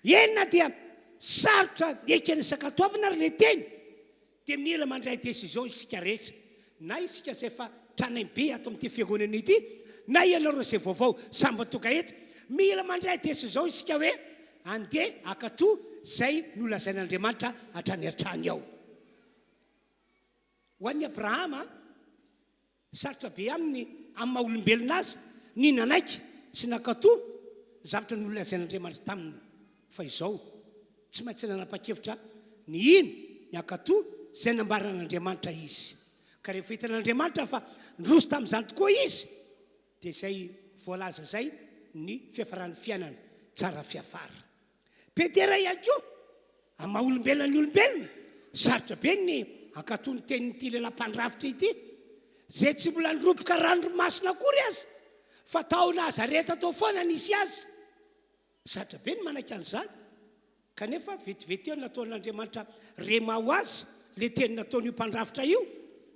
Enina dia sarotra ekena sakatoavana ary le teny dia mila mandray décision isika rehetra. Na isika izay efa tranaimbe ato amin'ity fiangonana ity, na ianareo izay vaovao samba toka eto, mila mandray décision isika hoe andeha akatoa izay nolazain'Andriamanitra hatrany hatrany ao. Ho an'ny Abrahama, sarotra be amin'ny maha olombelona azy ny nanaiky sy nakatoa zavatra nolazain'Andriamanitra taminy. Fa izao tsy maintsy nanapa-kevitra ny ino ny akatoa izay nambaran'Andriamanitra izy. Ka rehefa hitan'Andriamanitra fa ndroso tamin'izany tokoa izy, dia izay voalaza zay ny fiafaran'ny fiainana tsara fiafara. Petera ihany koa maha olombelona ny olombelona, sarotra be ny akatoa ny tenin'ity lehilahy mpandrafitra ity, zay tsy mbola niroboka ranomasina akory azy, fa tao Nazareta tao foana nisy azy. Sarotra be ny manaiky an'izany. Kanefa vetivety eo nataon'Andriamanitra rema ho azy le teny nataon'io mpandrafitra io,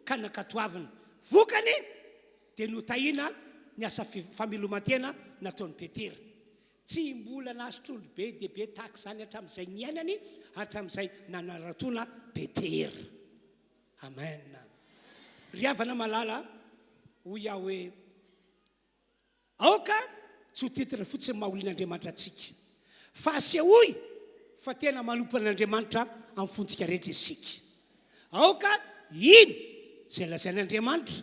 ka nakatoavina. Vokany dia notahiana ny asa famelomantena nataon'ny Petera. Tsy mbola nahazo trondro be dehibe tahaka izany hatramin'izay niainany, hatramin'izay nanaratona Petera. Amen. Ry havana malala hoy aho hoe aoka tsy ho tetitra fotsiny maha olon'Andriamanitra antsika, fa asehoy fa tena manompo an'Andriamanitra amin'ny fontsika rehetra isika. Aoka ino izay lazain'Andriamanitra,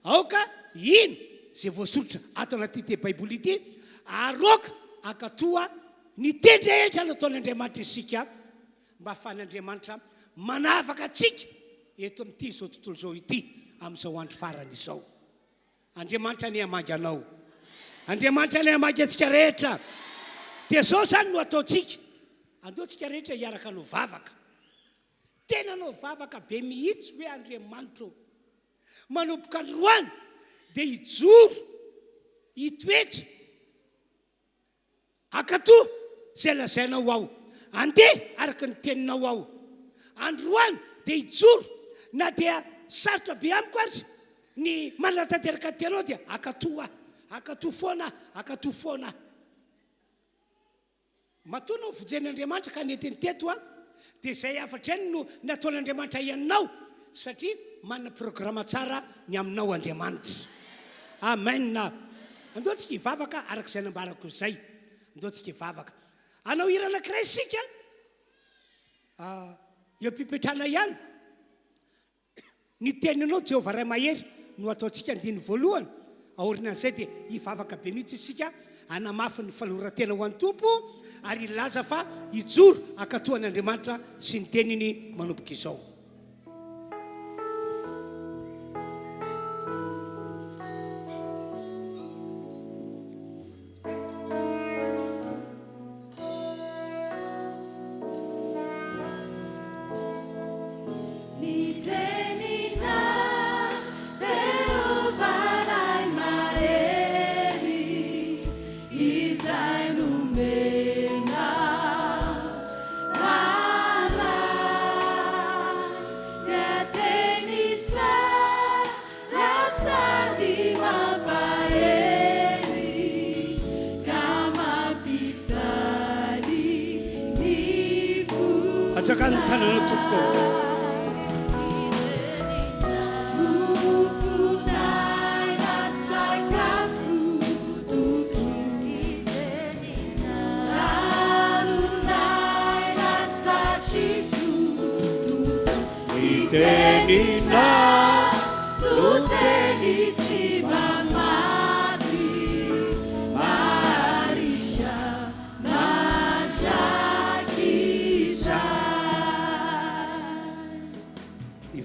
aoka ino zay voasoritra ato anaty te baiboly ity aroka akatoa ny tendrehetra nataon'Andriamanitra isika mba ahafahan'Andriamanitra manavaka atsika eto amin'ity zao tontolo zao ity amin'izao andro farany izao. Andriamanitra ny hamagy anao, Andriamanitra ny hamagy atsika rehetra. Dia zao zany no ataontsika, andeontsika rehetra hiaraka anao vavaka. Tena anao vavaka be mihitsy hoe Andriamanitra manomboka androany dia hijoro hitoetra akatoa zay lazainao ao, andeha araka ny teninao ao. Androany dia hijoro na dia sarotra be amiko ary ny manatan-teraka ny tenao dia akatoa foana. Matoa vojen'Andriamanitra ka netiny teto dia izay afatra any no nataon'Andriamanitra ianinao satria manana programa tsara ny aminao Andriamanitra. Amen. Andeontsika hivavaka arak'izay nambarako izay. Andeontsika hivavaka. Anao hira anankiray isika eo ampipetrana ihany. Ny teninao Jehovah Ray Mahery no ataontsika andiny voalohany. Aorinan'izay dia hivavaka be mihitsy isika hanamafy ny falorantena ho an'ny Tompo ary ilaza fa hijoro akatoan'Andriamanitra sy ny teniny manomboka izao.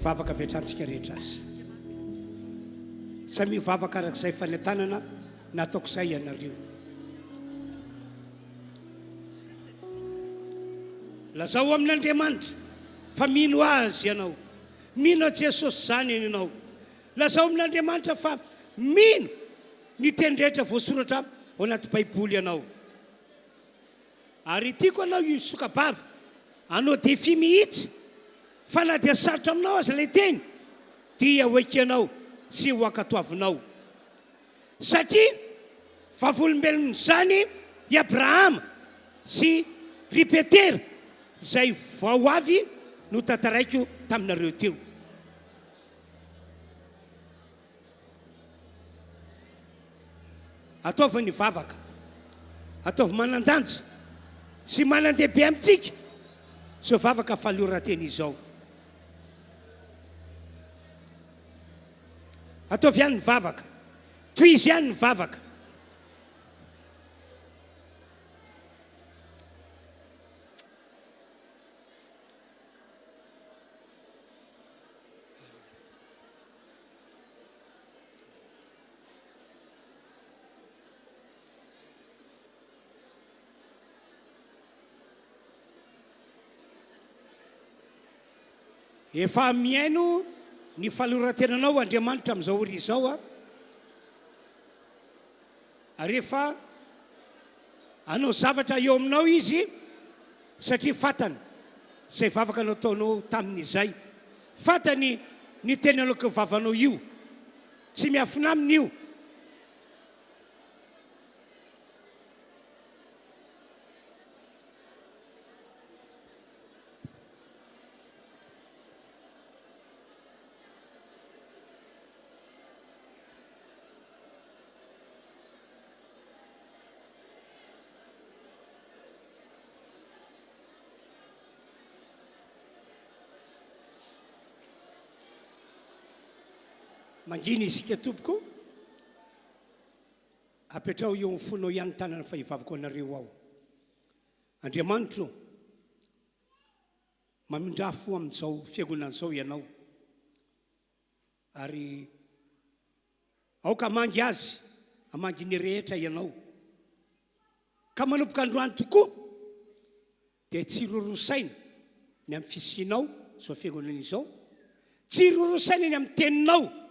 Vavaka vetrantsika rehetra azy. Samy vavaka arak'izay fanentanana nataoko izay ianareo. Lazao amin'Andriamanitra fa mino azy ianao, mino Jesosy zany ianao. Lazao amin'Andriamanitra fa mino ny teny rehetra voasoratra ao anaty baiboly ianao. Ary tiako anao io sokabava anao defi mihitsy fa na dia sarotra aminao azy ilay teny dia hoekenao sy ho akatoavinao. Satria vavolombelony zany i Abrahama sy ripetera izay vao avy no tantaraiko taminareo teo. Ataovy ny vavaka, ataovy manan-danja sy manan-dehibe amintsika so vavaka falioranteny izao. Ataovy ihany ny vavaka, toizy ihany ny vavaka. Efa miaino ny falorantenanao Andriamanitra amin'izao ora izao rehefa anao zavatra eo aminao izy satria fatany izay vavaka anao taonao tamin'izay, fatany ny tena aloka vavanao io tsy miafina aminy io. manginy isika tompoko apetrao eo mifonao ihany tanana fa hivavako anareo ao Andriamanitro mamindrafo amin'izao fiangonan'izao ianao ary aoka mangy azy amangy ny rehetra ianao ka manomboka androany tokoa dia tsy rorosaina ny amin'ny fisinao zao fiangonana izao tsy rorosaina ny amin'ny teninao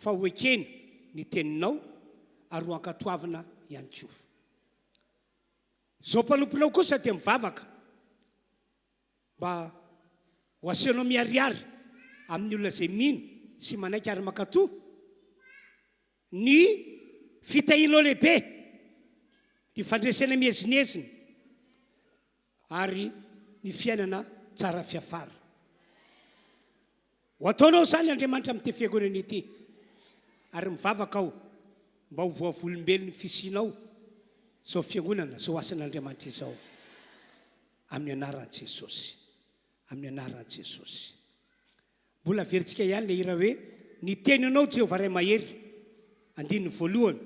fa hoekeny ny teninao ary ho ankatoavana ihany koa zao mpanomponao kosa dia mivavaka mba ho aseanao miariary amin'ny olona zay mino sy manaiky ary makatoa ny fitahinao lehibe ny fandresena miezineziny ary ny fiainana tsara fiafara ho ataonao zany Andriamanitra amin'ity fiangonana ity ary mivavaka ao mba ho voavolombelony ny fisinao zao fiangonana zao asan'Andriamanitra izao amin'ny anaran'i Jesosy amin'ny anaran'i Jesosy mbola veritsika ihany le hira hoe ny teninao Jehovah ray mahery andininy voalohany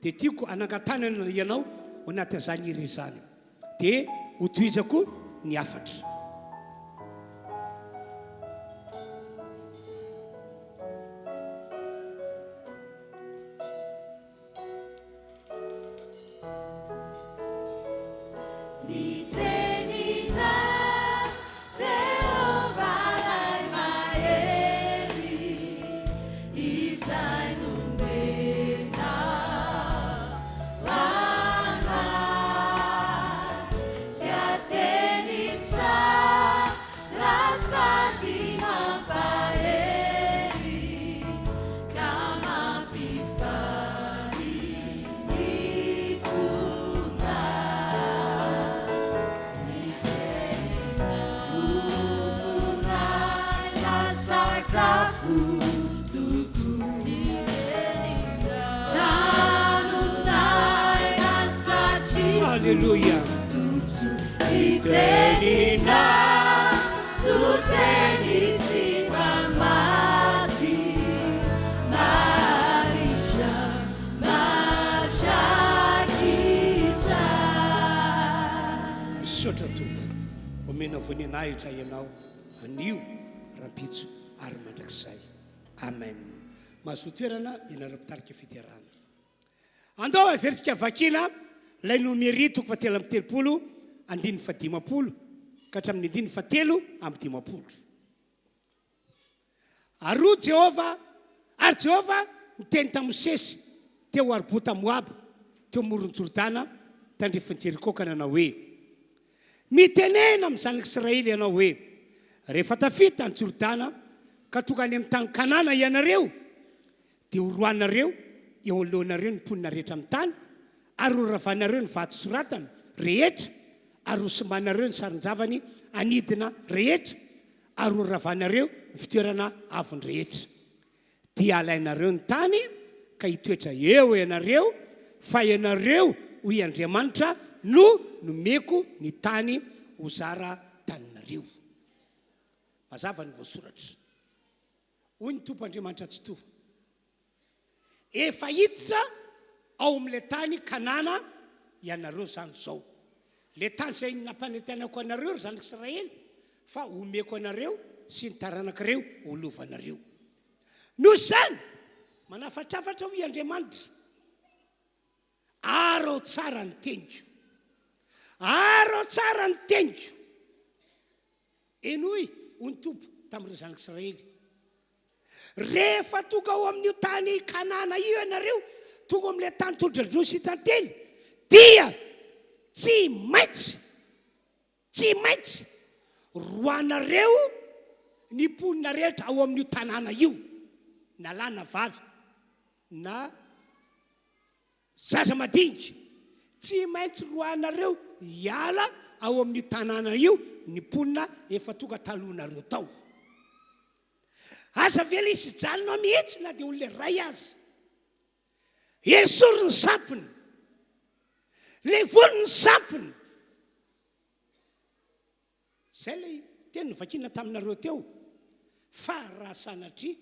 dia tiako anangatanana ianao ho anatin'izany hira izany dia hotohizako ny afatra Alleluia. Itenina, tuteni simamati, marisha, machakisa. Misaotra tompo omena voninahitra ianao anio rampitso ary mandrakizay amen mahazo toerana ianareo mpitarika fitiarana andao averitsika vakina lay numéro toko fatelo amby telopolo andiny fadimapolo ka hatramin'ny andiny fatelo amby dimapolo aro Jehova ary Jehova miteny tamin'ny Mosesy teo arbota Moab teo moron-Jordana tandrefin Jeriko ka nanao hoe mitenena amin'ny zanak'Israely ianao hoe rehefa tafita ny Jordana ka tonga any amin'ny tany Kanana ianareo dia horoanareo eo alohanareo ny mponina rehetra amin'ny tany ary horavanareo ny vato soratana rehetra ary hosomanareo ny sarin-javany anidina rehetra ary horavanareo ny fitoerana avony rehetra dia alainareo ny tany ka hitoetra eo ianareo fa ianareo hoy Andriamanitra no nomeko ny tany ho zara taninareo mazava ny voasoratra hoy ny tompo Andriamanitra tsy to efa hiditra ao amin'ilay tany Kanana ianareo zany zao le tany zay nampanentenako anareo ry zanak'Israely fa homeko anareo sy ny taranak'ireo olovanareo noho zany manafatrafatra hoy Andriamanitra aro tsara ny teniko aro tsara ny teniko eny hoy ny tompo tamin'ireo zanak'Israely rehefa tonga ao amin'io tany Kanana io ianareo tonga amin'ilay tany tondradroa sy tantely dia tsy maintsy roanareo ny mponina rehetra ao amin'io tanàna io na lahy na vavy na zaza madinika tsy maintsy roanareo hiala ao amin'io tanàna io ny mponina efa tonga talohanareo tao aza vela izy jalinao mihitsy na dia olona ray azy esory ny sampony le volo ny sampony zay lay teny vakina taminareo teo fa raha sanatria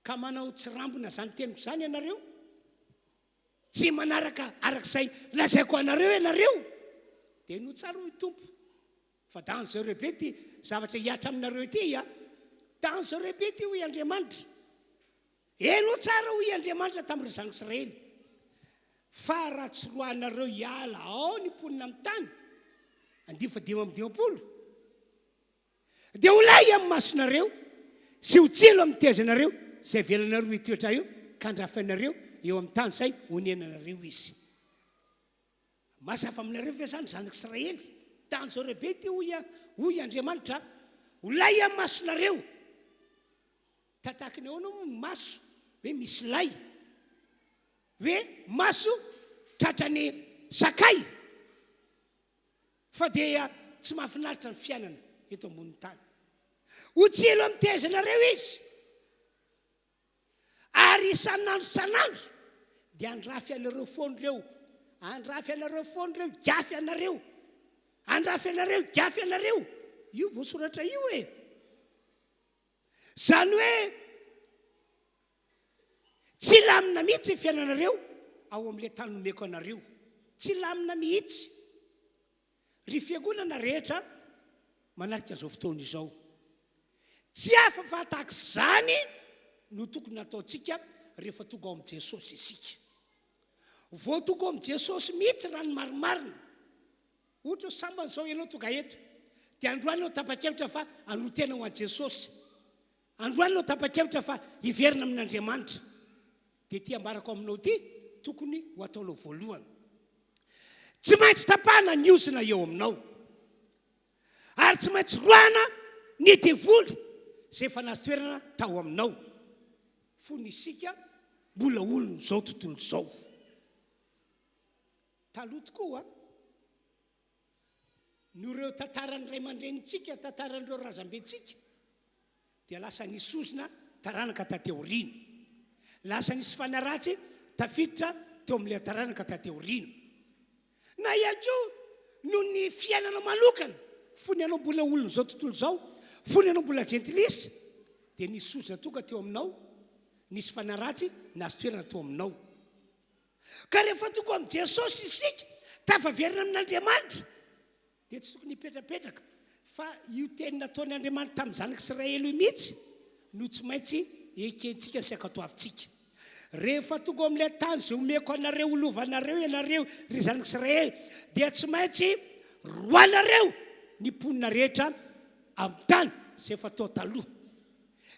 ka manao tsy rambona zany teniko zany ianareo tsy manaraka arak'izay lazaiko anareo ianareo dia no tsara hoy tompo fa dans rebe ty zavatra hiatra aminareo ty dans rebe ty hoy Andriamanitra eno tsara hoy Andriamanitra tamin'ireo zanak'Israely fa raha tsy roanareo hiala ao ny mponina amin'ny tany 5 dia ho lay amin'ny masonareo sy ho tsilo amin'ny tezanareo zay velanareo itoetra io ka andrafanareo eo amin'ny tany zay honenanareo izy masafa aminareo ve zany zanak'Israely tany zao rebe ty hoy Andriamanitra ho lay amin'ny masonareo tatakiny ahoana maso hoe misy lay hoe maso tratrany sakay fa dia tsy mahafinaritra ny fiainana eto ambonin'ny tany ho tsilo amin'ny tezanareo izy ary sanandro dia andrafy anareo fonireo gafy anareo andrafy anareo gafy anareo io voasoratra io zany hoe tsy lamina mihitsy ny fiainanareo ao amin'ilay tany nomeko anareo tsy lamina mihitsy ry fiangonana rehetra manarika zao fotoana izao tsy afa tahaka zany no tokony nataontsika rehefa tonga ao amin'i Jesosy isika vao tonga ao amin'i Jesosy mihitsy raha ny marimarina ohatra sambany zao ianao tonga eto dia androany anao tapa-kevitra fa anotena ho an'i Jesosy androany anao tapa-kevitra fa hiverina amin'Andriamanitra dia ty ambarako aminao ty tokony ho ataonao voalohany tsy maintsy tapahana ny osina eo aminao ary tsy maintsy roana ny devoly zay efa nazo toerana tao aminao fony isika mbola olony zao tontolo zao taloha tokoa no ireo tantarany ray aman-drenintsika tantaran'ireo razambentsika dia lasa nisy ozina taranaka tateoriana lasa nisy fanaratsy tafiditra teo amin'ilay taranaka tateoriana na iako no ny fiainana manokana fony ianao mbola olony zao tontolo zao fony ianao mbola gentilisy dia nisy ozina tonga teo aminao nisy fanaratsy nazo toerana teo aminao ka rehefa tonga amin'i Jesosy isika tafaverina amin'Andriamanitra dia tsy tokony hipetrapetraka fa io teny nataony Andriamanitra tamin'ny zanak'Israely io mihitsy no tsy maintsy ekentsika sy ankatoavintsika rehefa tonga amin'ilay tany zay omeko anareo olovanareo ianareo ry zanak'Israely dia tsy maintsy roanareo ny mponina rehetra amin'ny tany zay efa tao taloha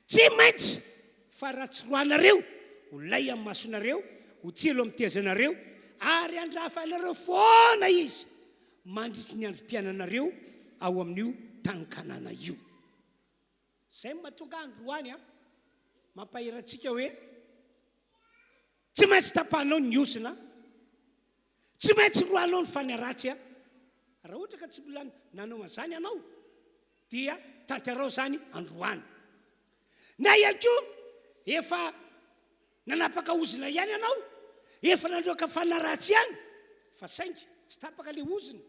tsy maintsy fa raha tsy roanareo ho lay amin'ny masonareo ho tsilo amin'ny tezanareo ary andrafa anareo foana izy mandritry ny androm-piainanareo ao amin'io tany-kanana io zay mahatonga androany mampahirantsika hoe tsy maintsy tapahanao ny osina tsy maintsy roanao ny fanaratsy raha ohatra ka tsy mbola nanao an'izany ianao dia tantarao zany androany na iako efa nanapaka ozina ihany ianao efa nandroaka fanaratsy ihany fa saingy tsy tapaka le ozina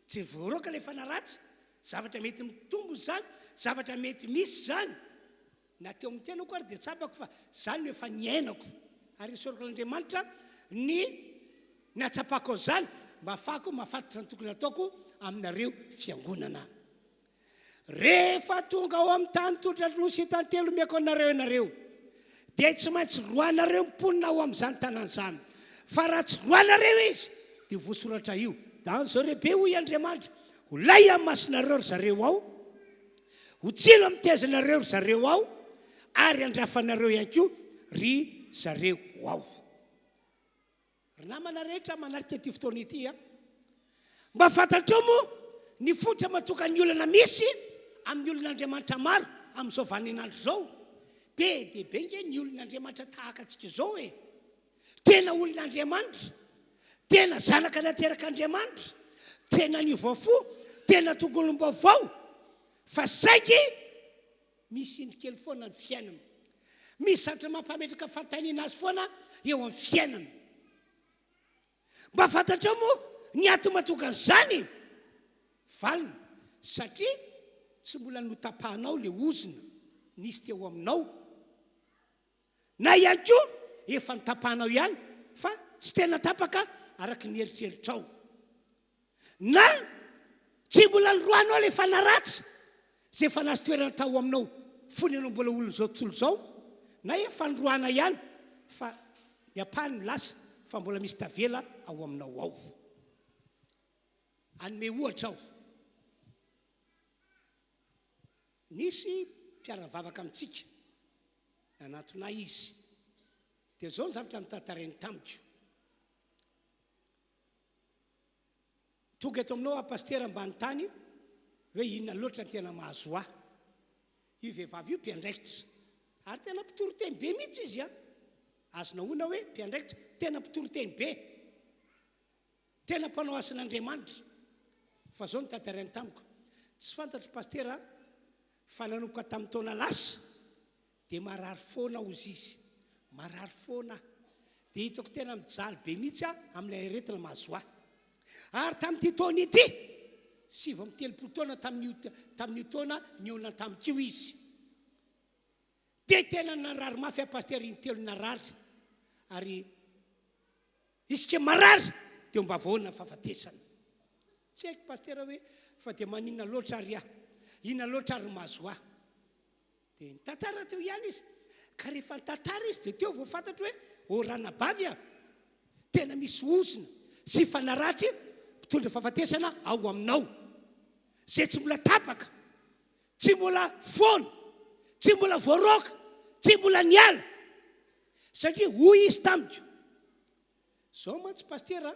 tsy voaroaka le fanaratsy zavatra mety mitombo zany zavatra mety misy zany na teo amin'ny tenako ary dia tsapako fa zany no efa niainako ary isorako l'Andriamanitra ny natsapako zany mba ahafahako mahafantatra ny tokony ataoko aminareo fiangonana rehefa tonga ao amin'ny tany tondra sy tany telo meko anareo ianareo dia tsy maintsy roanareo mponina ao amin'izany tanàna zany fa raha tsy roanareo izy dia voasoratra io dans rebe hoy Andriamanitra ho lay amin'ny masonareo ry zareo ao ho tsilo amin'ny tezanareo ry zareo ao ary andrafanareo ihany koa ry zareo ao ry namana rehetra manarika ty fotoana ity mba fantatrao moa ny fotra matoka ny olana misy amin'ny olon'Andriamanitra maro amin'izao vaninandro zao be dia be nge ny olon'Andriamanitra tahaka antsika zao tena olon'Andriamanitra tena zanaka nateraka Andriamanitra tena niovafo tena tongolom-baovao fa saiky misy indrikely foana ny fiainana misy satra mampametraka fantaniana azy foana eo amin'ny fiainana mba fantatra moa ny ato matoka an'izany valina satria tsy mbola notapahanao le ozina nisy teo aminao na ihany koa efa nitapanao ihany fa tsy tena tapaka araky ny eritreritrao na tsy mbola nyroanao le fanaratsy zay fa nazy toerana tao aminao fony anao mbola olona zao tontolo zao na efa nyroana ihany fa ny apany lasa fa mbola misy tavela ao aminao ao anome ohatra aho nisy mpiara-vavaka amintsika nanatona izy dia zao ny zavatra nitantarany tamiko tonga eto aminao apastera ambany tany hoe inona loatra ny tena mahazo ahy io vehivavy io mpiandraikitra ary tena mpitoro teny be mihitsy izy a azonao ona hoe mpiandraikitra tena mpitoro teny be tena mpanao asan'Andriamanitra fa zao ny tantarany tamiko tsy fantatry pastera fa nanomboka tamin'ny taona lasa dia marary foana ozy izy marary foana dia hitako tena mijaly be mihitsy a amin'ilay aretina mahazo ahy ary tamin'ity taona ity 7 taona tamin'io taona niona tamikio izy dia tena narary mafy a pastera intelo narary ary isika marary dia mba vahoana fahafatesana tsy haiko pastera hoe fa dia maninona loatra ary ahy inona loatra ary mahazo ahy dia nitantara teo ihany izy ka rehefa nitantara izy dia teo vao fantatro hoe oranabavy a tena misy ozina sy fanaratsy mpitondra fahafatesana ao aminao zay tsy mbola tapaka tsy mbola foana tsy mbola voaroka tsy mbola niala satria hoy izy tamiko zao mantsy pastera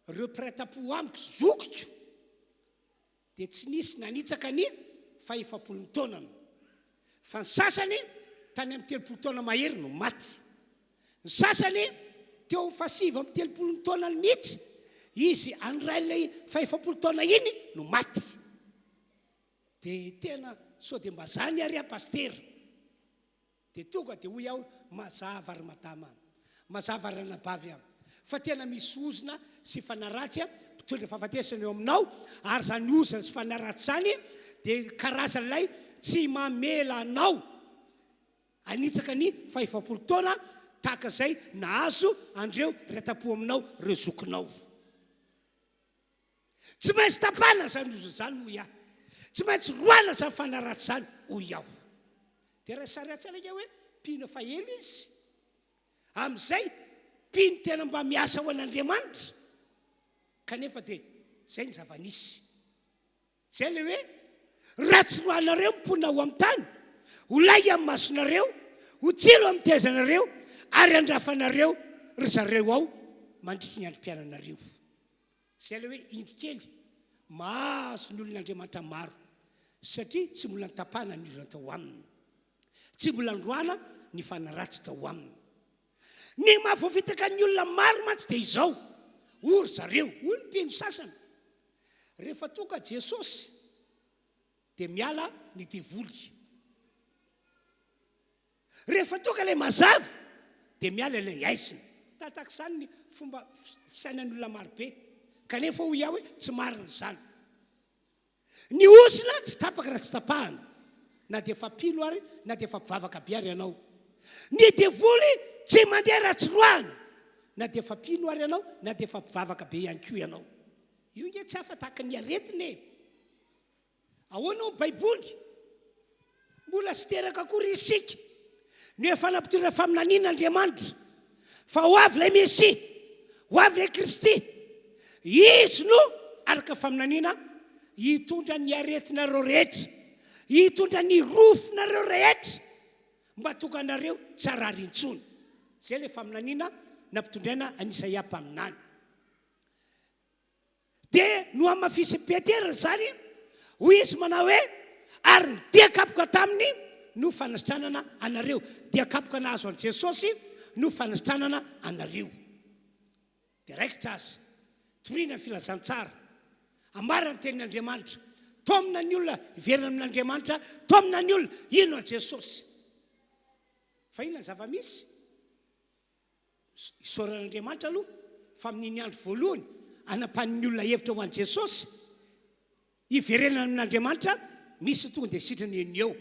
reo mpiray-tapo amiko zokiko dia tsy nisy nanitsaka ny fa 70 taonany fa ny sasany tany amin'ny 30 taona mahery no maty ny sasany teo fa 7 taonany mihitsy izy an'railay fa 70 taona iny no maty dia tena sao dia mba zany ary a pastera dia tonga dia hoy aho mazava ary madama mazava ary anabavy aho fa tena misy ozina sy fanaratsy a mpitondra fahafatesana eo aminao ary zany ozina sy fanaratsy zany dia karazan'ilay tsy mamela anao anitsaka ny fa 70 taona tahaka izay nahazo andreo ray-tapo aminao reo zokinao tsy maintsy tapana zany ozy zany hoy aho tsy maintsy roana zany fanaratsy zany hoy aho dia raha saratsaraka hoe mpino fa ely izy amin'izay mpino tena mba miasa ho an'Andriamanitra kanefa dia zay ny zava-nisy zay le hoe raha tsy roanareo mipona ho amin'ny tany ho lay amin'ny masonareo ho tsilo amin'ny tezanareo ary andrafanareo ry zareo ao mandritry ny androm-piananareo zay le hoe indrikely mahazo ny olon'Andriamanitra maro satria tsy mbola nitapana ny ozana tao aminy tsy mbola nyroana ny fanaratsy tao aminy ny mahavoavitaka ny olona maro mantsy dia izao ory zareo hoy ny mpino sasany rehefa tonga Jesosy dia miala ny devoly rehefa tonga ilay mazava dia miala ilay aisiny tataka izany ny fomba fisainan'ny olona marobe kanefa hoy aho hoe tsy marina izany ny osina tsy tapaka raha tsy tapahana na dia efa mpino ary na dia efa mpivavaka be ary ianao ny devoly tsy mandeha raha tsy roana na dia efa mpino ary ianao na dia efa mpivavaka be ihany koa ianao io nge tsy hafa tahaka ny aretiny e ahoanao baiboly mbola tsy teraka akory isika ny efa nampitondra faminanin'Andriamanitra fa ho avy ilay Mesia ho avy ilay Kristy izy no araka faminanina hitondra ny aretinareo rehetra hitondra ny rofinareo rehetra mba tonga anareo tsara rintsony zay le faminanina nampitondraina an'Isaia mpaminany dia no amafisy Petera zany hoy izy manao hoe ary ny diakapoka taminy no fanasitranana anareo diakapoka nahazo an' Jesosy no fanasitranana anareo dia raikitra azy toriana ny filazantsara amarana ny tenin'Andriamanitra tomina ny olona iverina amin'Andriamanitra tomina ny olona ino an' Jesosy fa inona ny zava-misy isaoran'Andriamanitra aloha fa amin'iny andro voalohany anampanin'ny olona hevitra ho an' Jesosy iverenana amin'Andriamanitra misy tonga dia sitrany eny eo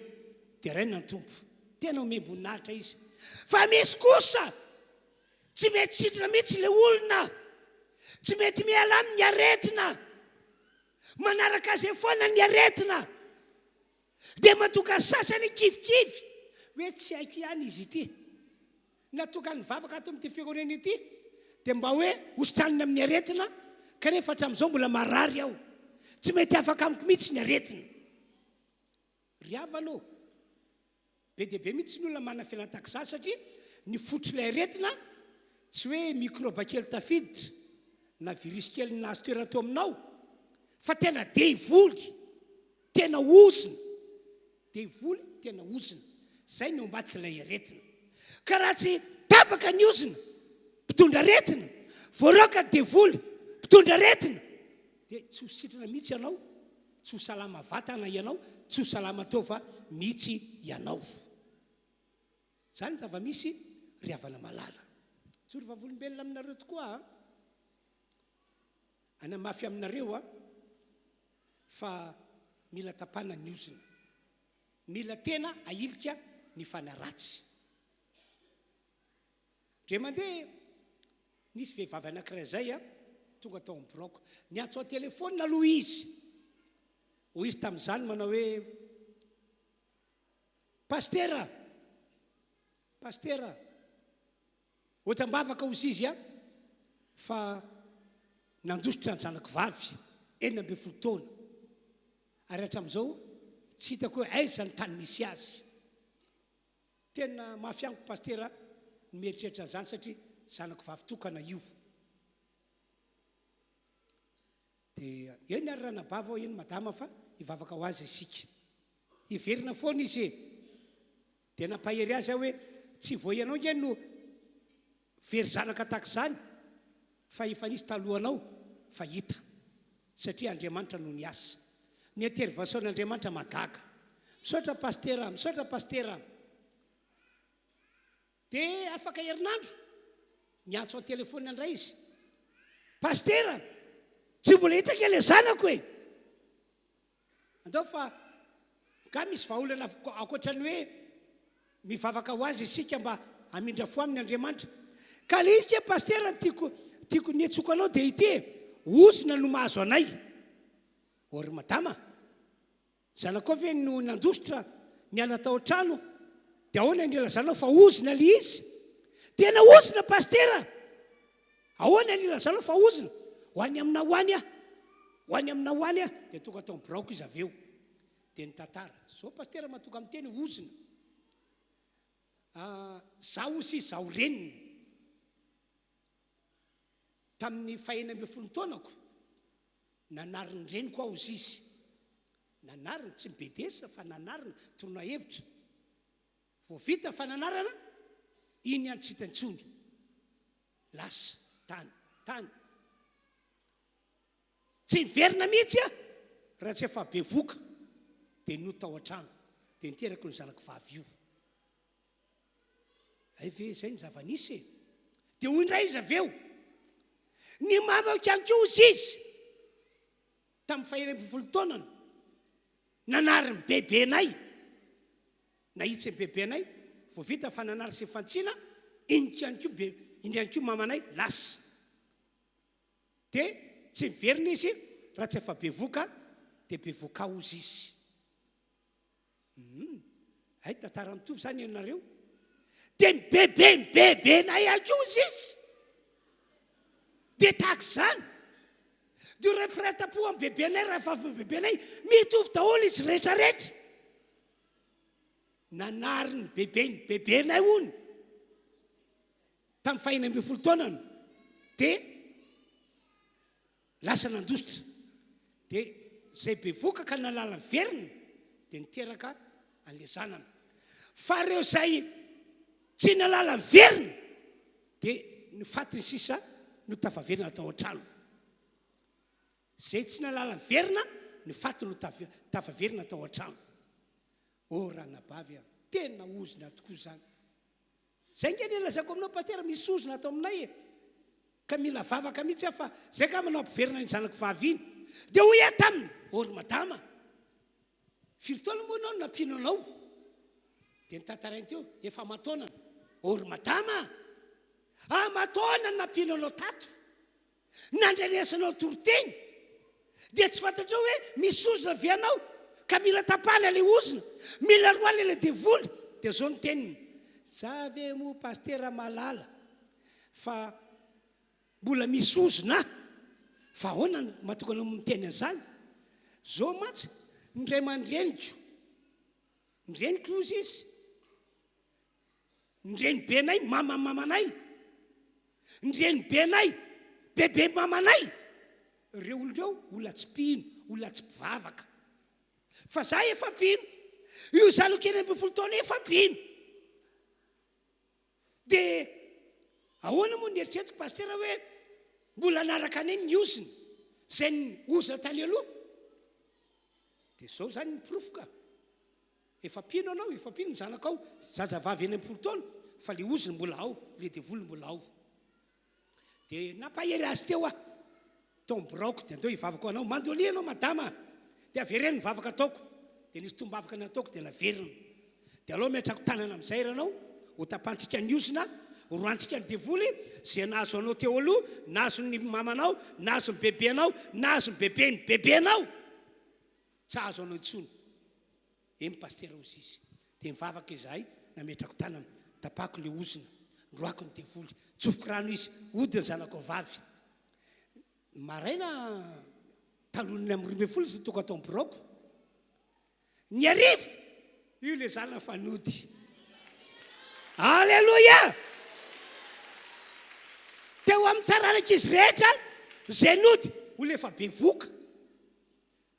dia raina ny tompo tena omemboninahitra izy fa misy kosa tsy mety sitrana mihitsy le olona tsy mety miala amin'ny aretina manaraka azy foana ny aretina dia matoka sasany kivikivy hoe tsy haiko ihany izy ity natoka ny vavaka ato amin'ity fiangonana ity dia mba hoe hositranina amin'ny aretina kanefa hatramin'izao mbola marary aho tsy mety afaka amiko mihitsy ny aretina ry ava aloha be dia be mihitsy ny olona manana fiainana tahak'izany satria ny fotr'ilay aretina tsy hoe microba kely tafiditra na virus kely nahazo toerana teo aminao fa tena devoly tena ozina devoly tena ozina zay ny ombadika ilay aretina ka raha tsy tapaka ny ozina mpitondra aretina voaroaka devoly mpitondra aretina dia tsy ho sitrana mihitsy ianao tsy ho salama vatana ianao tsy ho salama teo fa mihitsy ianao zany zava-misy ry havana malala tsory vavolombelona aminareo tokoa anamafy aminareo fa mila tapana ny ozina mila tena ailika ny fanaratsy dre mandeha nisy vehivavy anankiray zay tonga tao amin'ny broko niantso ao telefônina aloha izy hoy izy tamin'izany manao hoe pastera Fotoam-bavaka ozy izy fa nandositra ny zanako vavy 19 taona ary hatramin'izao tsy hitako hoe aiza ny tany misy azy tena mafiango pastera nimeritreritra an'izany satria zanako vavy tokana io dia eny ary ranabava eny madama fa hivavaka ho azy isika hiverina foana izy dia nampahery azy hoe tsy voianao nge no very zanaka tahak'izany fa efa nisy talohanao fa hita satria Andriamanitra no ny asa ny intervention'Andriamanitra magaga misaotra pastera dia afaka herinandro niantso ao telefôny andray izy pastera tsy mbola hitaka ilay zanako andao fa ka misy vahaolana akoatrany hoe mivavaka ho azy isika mba amindra fo amin'ny Andriamanitra ka le izy ke pastera tiako niatsoko anao dia ity ozina no mahazo anay ory madama zanako ve no nandositra niala tao an-trano dia ahoana ny ilazanao fa ozina le izy tena ozina pastera ahoana ny ilazanao fa ozina hoany amina hoany dia tonga tao braoko izy aveo dia ny tantara zao pastera matoka amin'ny teny ozina zaho sy zaho reniny tamin'ny 19 taonako nanariny reniko aho izy izy nanariny tsy mibedesa fa nanarina torona hevitra vao vita fa nanarana iny any tsy hitantsony lasa tany tsy miverina mihitsy raha tsy efa be voka dia no tao an-trano dia niterako ny zanako vavy io ay ve zay ny zava-nisy dia hoy indray izy aveo ny mamako ihany koa izy tamin'ny 19 taonana nanariny bebenay nahitsy ny bebenay vao vita fa nanary sy fantsina iny ihany koa mamanay lasa dia tsy miverina izy raha tsy efa be voka dia be voka ozy izy ay tantara mitovy zany ianareo dia mibebenay ihany koa izy dia tahaka izany dia repreta-po amin'ny bebenay raha fa bebenay mitovy daholo izy rehetrarehetra nanariny bebenay ony tamin'ny 19 taonana dia lasa nandositra dia zay be voka ka nalala verina dia niteraka an'le zanana fa reo zay tsy nalala verina dia ny fatiny sisa no tafaverina tao an-trano zay tsy nalala verina ny faty no tafaverina tao an-trano ranabavy tena ozina tokoa zany zay nge nilazako aminao pastera misy ozina atao aminay ka mila vavaka mihitsy fa zay ka manao ampiverina ny zanako vavy iny dia hoy taminy ory madama firy taona moa anao no nampino anao dia nitantarainy teo efa mataonana ory madama amatona nampinanao tato nandrenesanao toroteny dia tsy fantatra hoe misy ozona vianao ka mila tapana le ozona mila roana le devoly dia zao ny teniny zavy mo pastera malala fa mbola misy ozona fa ahoana matokana miteny an'izany zao matsy ndray mandreniko izy izy ndreny benay mamamanay ndreny benay bebe mamanay reo olonreo olona tsy pino olona tsy mpivavaka fa za efa pino io zalokeny amby folo taona efa pino dia ahoana moa ny eritreretiko pastera hoe mbola naraka aneny ny oziny zay ny ozina tany aloha dia zao zany miprofoka efa pino anao efa pino ny zanakao zazavavy eny amby folo taona fa le oziny mbola ao le devoly mbola ao dia nampahery azy teo tomboraoko dia andeo hivavaka anao mandolia anao madama dia avereny ny vavaka ataoko dia nisy tombavaka ny ataoko dia naverina dia aloha miatrako tanana amin'izay ranao ho tapantsika ny ozina roantsika ny devoly zay nahazo anao teo aloha nahazo ny mamanao nahazo ny bebenao nahazo ny bebe ny bebenao tsy ahazo anao intsony eny pastera ozy izy dia mivavaka izahay nametrako tanana tapako le ozina ndroako ny devoly tsofoko rano izy odiny zanako vavy maraina taloniny amin'ny 12 sy toko atao boroko ny hariva io le zana fanody alleluia teo amin'ny taranak'izy rehetra zay nody olo efa be voka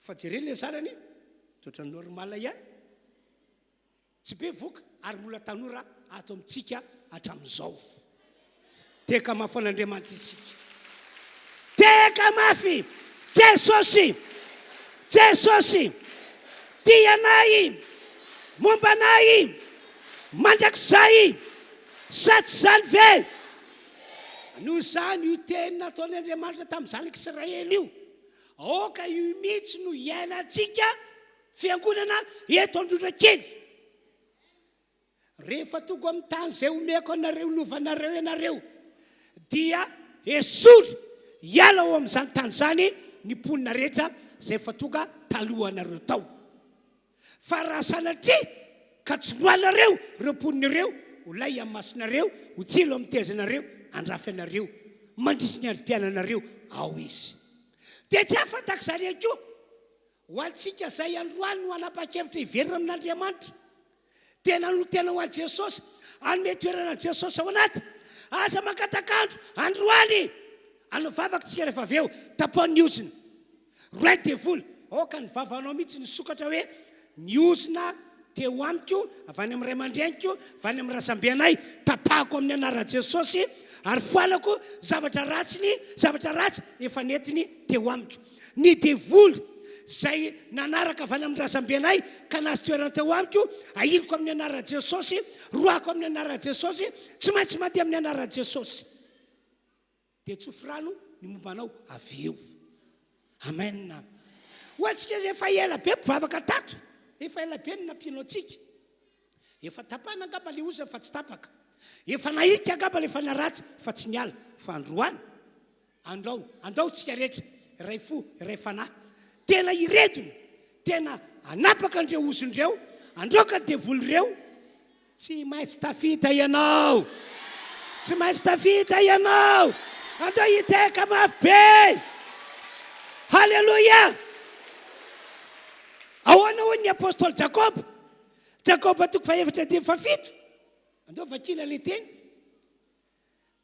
fa jereny le zanany totra normal ihany tsy be voka ary mbola tanora ato amintsika hatramin'izao teka mafon'Andriamanitra isika teka mafy jesosy tianay mombanay mandrakizay satsy zany ve no zany io teny nataony Andriamanitra tamin'ny zanak'Israely io aoka io mihitsy no iainantsika fiangonana eto Androndrakely rehefa tonga amin'ny tany zay omeko anareo lovanareo ianareo dia esory hiala ao amin'izany tany zany ny mponina rehetra zay fa tonga talohanareo tao fa raha sanatria ka tsy loanareo reo mponina ireo ho lay amin'ny masonareo ho tsilo amin'ny tezanareo andrafy anareo mandrisy ny androm-piananareo ao izy dia tsy afataka izany akoa ho antsika zay androany no anapa-kevitra hiverina amin'Andriamanitra tena no tena ho an'i Jesosy anome toerana Jesosy ao anaty aza makatakandro androany anao vavaka tsika rehefa avy eo tapoan'ny ozina roay devoly oka ny vavanao mihitsy ny sokatra hoe ny ozina teo amiko avy any amin'ny ray aman-dreniko avy any amin'ny rasambenay tapahako amin'ny anara Jesosy ary foanako zavatra ratsy efa netiny teo amiko ny devoly zay nanaraka avy any amin'ny rasambenay ka nazy toerana teo amiko ahiriko amin'ny anara Jesosy roako amin'ny anara Jesosy tsy maintsy mandeha amin'ny anara Jesosy dia tsofrano ny mombanao avy eo amen ho antsika zay efa ela be mpivavaka tato efa ela be ny nampinao antsika efa tapana angamba le ozina fa tsy tapaka efa nahirika angamba le fa naratsy fa tsy niala fa androany andao tsika rehetra ray fo ray fanahy tena iredony tena anapaka andreo ozindreo androka devoly reo tsy maintsy tafita ianao tsy maintsy tafita ianao andao hiteka mafy be halleluia ahoana hoy ny apôstôly Jakoba toko faefatra dimy fafito andao vakina le teny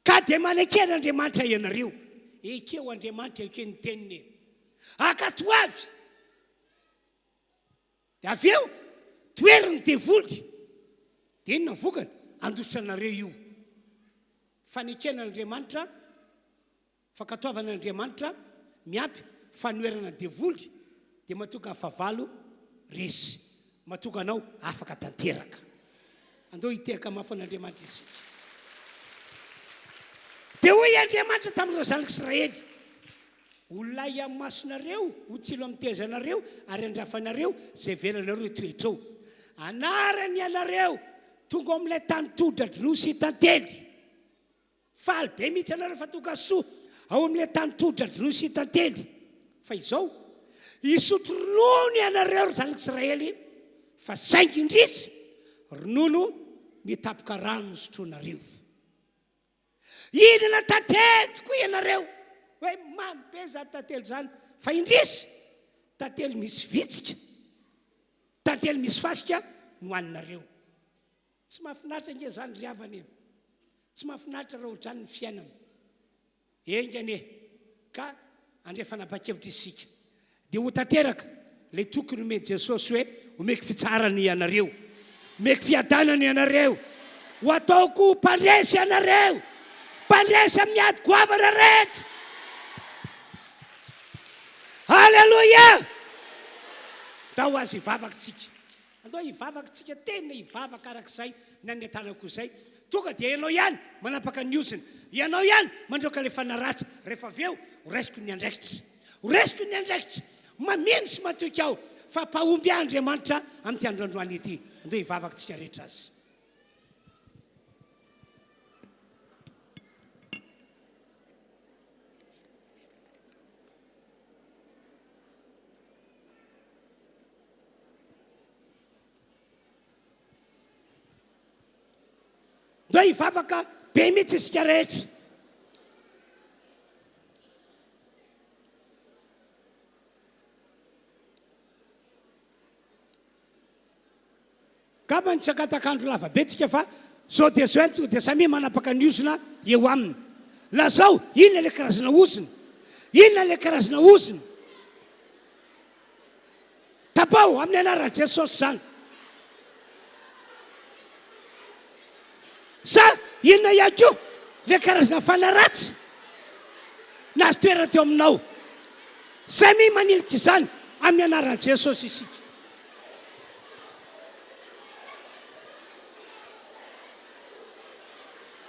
ka dia manekena Andriamanitra ianareo ekeo Andriamanitra ekeny teniny akato avy dia avy eo toeriny devoly dia inona ny vokany andositranareo io fanekenan'Andriamanitra fakatoavan'Andriamanitra miampy fanoerana devoly dia mahatonga favalo resy mahatonga anao afaka tanteraka andao hiteka mafon'Andriamanitra isika dia hoy Andriamanitra tamin'ireo zanak'Israely olay amin'ny masonareo ho tsilo amin'ny tezanareo ary andrafanareo zay velanareo toetrao anarany ianareo tonga amin'ilay tany todra nosy tantely faly be mihitsy anareo fa tonga soa ao amin'ilay tany todra nosy tantely fa izao isotro ronono ianareo ry zanaka Israely fa saingy indrisy ronono mitapoka rano sotroanareo inana tantely tokoa ianareo hoe mamy be zany tantely zany fa indrisy tantely misy vitsika tantely misy fasika no haninareo tsy mahafinaritra nge zany ry havana tsy mahafinaritra raha ohatrany ny fiainana engane ka andrefanapa-kevitra isika dia ho tanteraka lay tokony omeny Jesosy hoe omeko fitsarany ianareo omeko fiadanany ianareo ho ataoko mpandresy ianareo mpandresy amin'ny ady goavana rehetra halleloia da ho azy hivavakantsika andao hivavakantsika tena hivavaka arak'izay nanentanako izay tonga dia ianao ihany manapaka ny ozina ianao ihany mandroaka le fanaratsy rehefa avy eo ho raisiko ny andraikitra ho raisiko ny andraikitra mameno sy matoika aho fa mpahomby Andriamanitra amin'ity androandroany ity andao hivavakantsika rehetra azy ndao hivavaka be mihitsy isika rehetra ngamba ny tsakatakandro lava betsika fa zao dia zao to dia samy manapaka ny ozina eo aminy lazao inona le karazana ozina inona le karazana ozina tapao amin'ny anaran'i Jesosy zany sa inona ihany koa le karazana fanaratsy nazy toerana teo aminao samy manilika izany amin'ny anaran'i Jesosy isika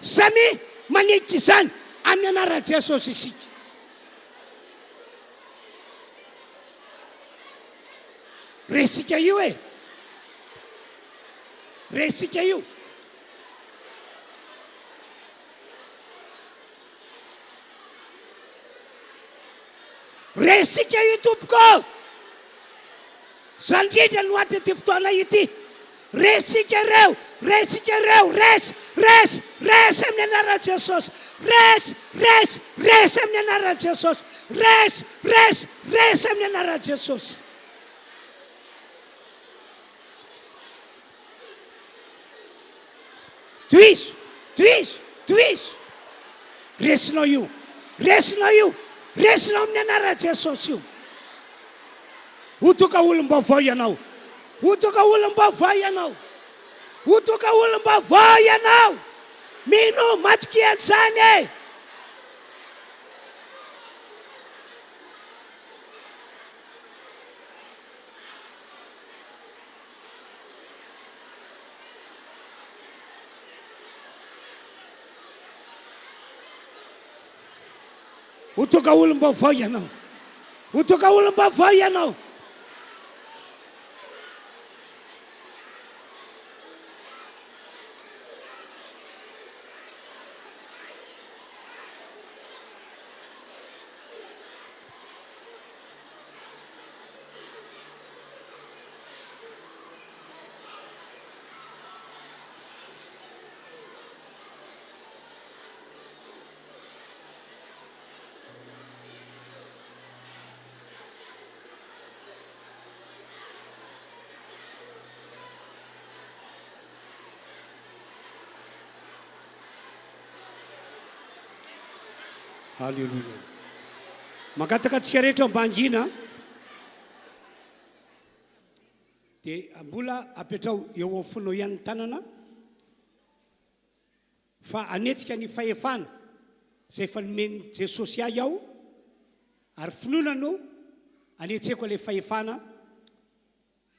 samy manilika izany amin'ny anaran'i Jesosy isika resika io e resika io resika io tompoko zany indrindra no aty ty fotoana ity resika reo res amin'ny anaran'i Jesosy res amin'ny anaran'i Jesosy res amin'ny anaran'i Jesosy toizo resinao io resinao amin'ny anaran'i Jesosy io ho toka olom-baovao ianao ho toka olom-baovao ianao ho toka olom-baovao ianao mino matoky an'izany e ho toka olom-baovao ianao ho toka olom-baovao ianao Halleluia. Magataka antsika rehetra ambangina dia mbola apetrao eo amin'ny fonao ihany ny tanana fa anetsika ny fahefana izay efa nomeny Jesosy ahy aho ary finoana no anetseko ilay fahefana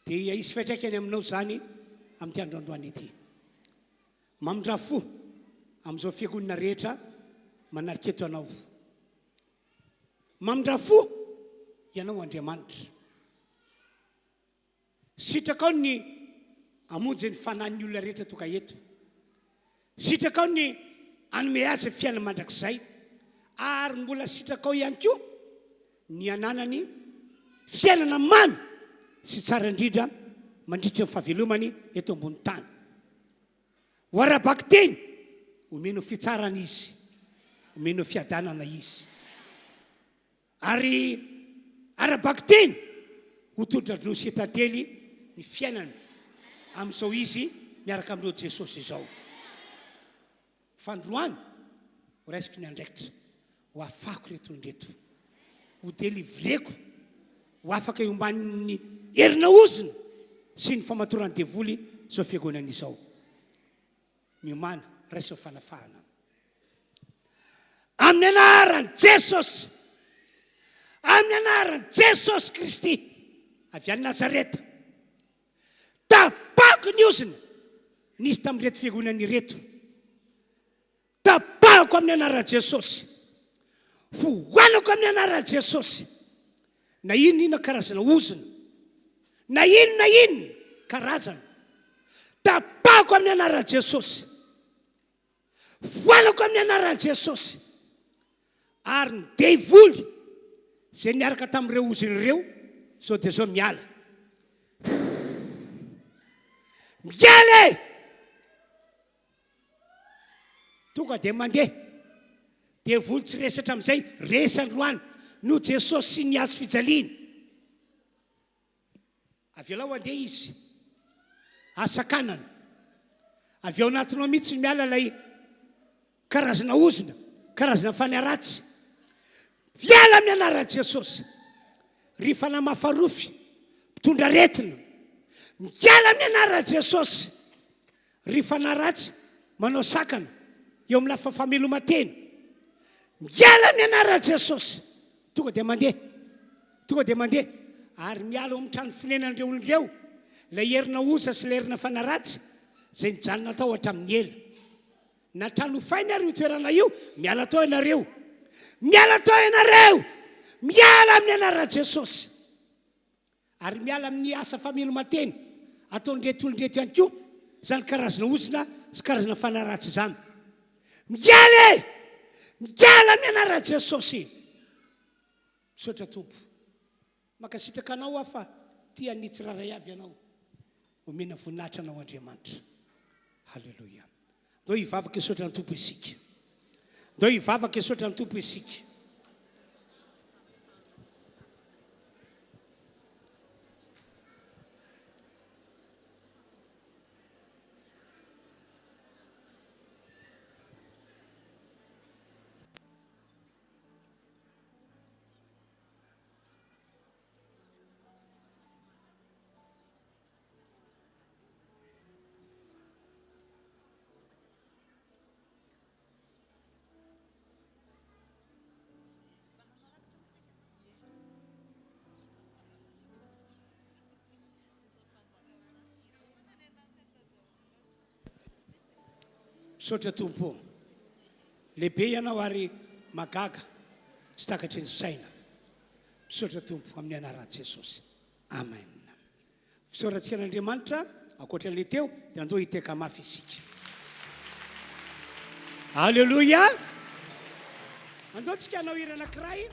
dia isy fiantraikany aminao zany amin'ity androandroany ity mamindra fo amin'izao fiangonana rehetra manarika eto anao mamindra fo ianao Andriamanitra sitraka ao ny amonjy ny fanan'ny olona rehetra toka eto sitraka ao ny anome azy fiainana mandrakizay ary mbola sitraka ao ihany koa ny ananany fiainana mamy sy tsara indrindra mandritra ny fahavelomany eto ambony tany ho arabaky teny omeno fitsarana izy omeno fiadanana izy ary arabaky teny ho todradro sy tantely ny fiainana amin'izao izy miaraka amin'ireo Jesosy izao fandroany ho raisiko ny andraikitra ho afako reto ndreto ho delivreko ho afaka iomban'ny herina ozina sy ny famatorany devoly zao fiagonana izao miomana raisao fanafahana amin'ny anaran'i Jesosy amin'ny anaran'i Jesosy Kristy avy any Nazareta tapako ny ozina nisy tamin'ireto fiagonana ireto tapako amin'ny anaran'i Jesosy fohanako amin'ny anaran'i Jesosy na inona karazana ozina na inona karazana tapako amin'ny anaran'i Jesosy fohanako amin'ny anaran'i Jesosy ary ny devoly zay niaraka tamin'ireo ozina ireo zao dia zao miala tonga dia mandeha devoly tsy resatra amin'izay resandroany no Jesosy sy niazo fijaliana avy eo andeha izy asakanana avy ao anatinao mihitsy miala ilay karazana ozina karazana fanaratsy miala amin'ny anaran'i Jesosy ry fanamafarofy mpitondra aretina miala amin'ny anaran'i Jesosy ry fanaratsy manao sakana eo amin'ny lafa famelomatena miala amin'ny anaran'i Jesosy tonga dia mandeha ary miala ao amin'ny trano fonenan'ireo olon'ireo ilay herina oza sy ilay herina fanaratsy zay nijanona tao hatramin'ny ela na trano fainy ary io toerana io miala tao ianareo miala amin'ny anaran'i Jesosy ary miala amin'ny asa famelomatena ataon'reto olon'reto ihany koa zany karazana ozina sy karazana fanaratsy zany miala amin'ny anaran'i Jesosy misaotra tompo makasitraka anao aho fa tia nitsiraray avy ianao omena voninahitra anao Andriamanitra halleloia ndao hivavaka isotra ny tompo isika ndao hivavaka isotra ny tompo isika misaotra tompo lehibe ianao ary magaga tsy takatry ny saina misaotra tompo amin'ny anaran'i Jesosy amen fisaorantsika n'Andriamanitra ankoatran'ilay teo dia andao hiteka mafy isika halleloia andao tsika hanao hira anankiray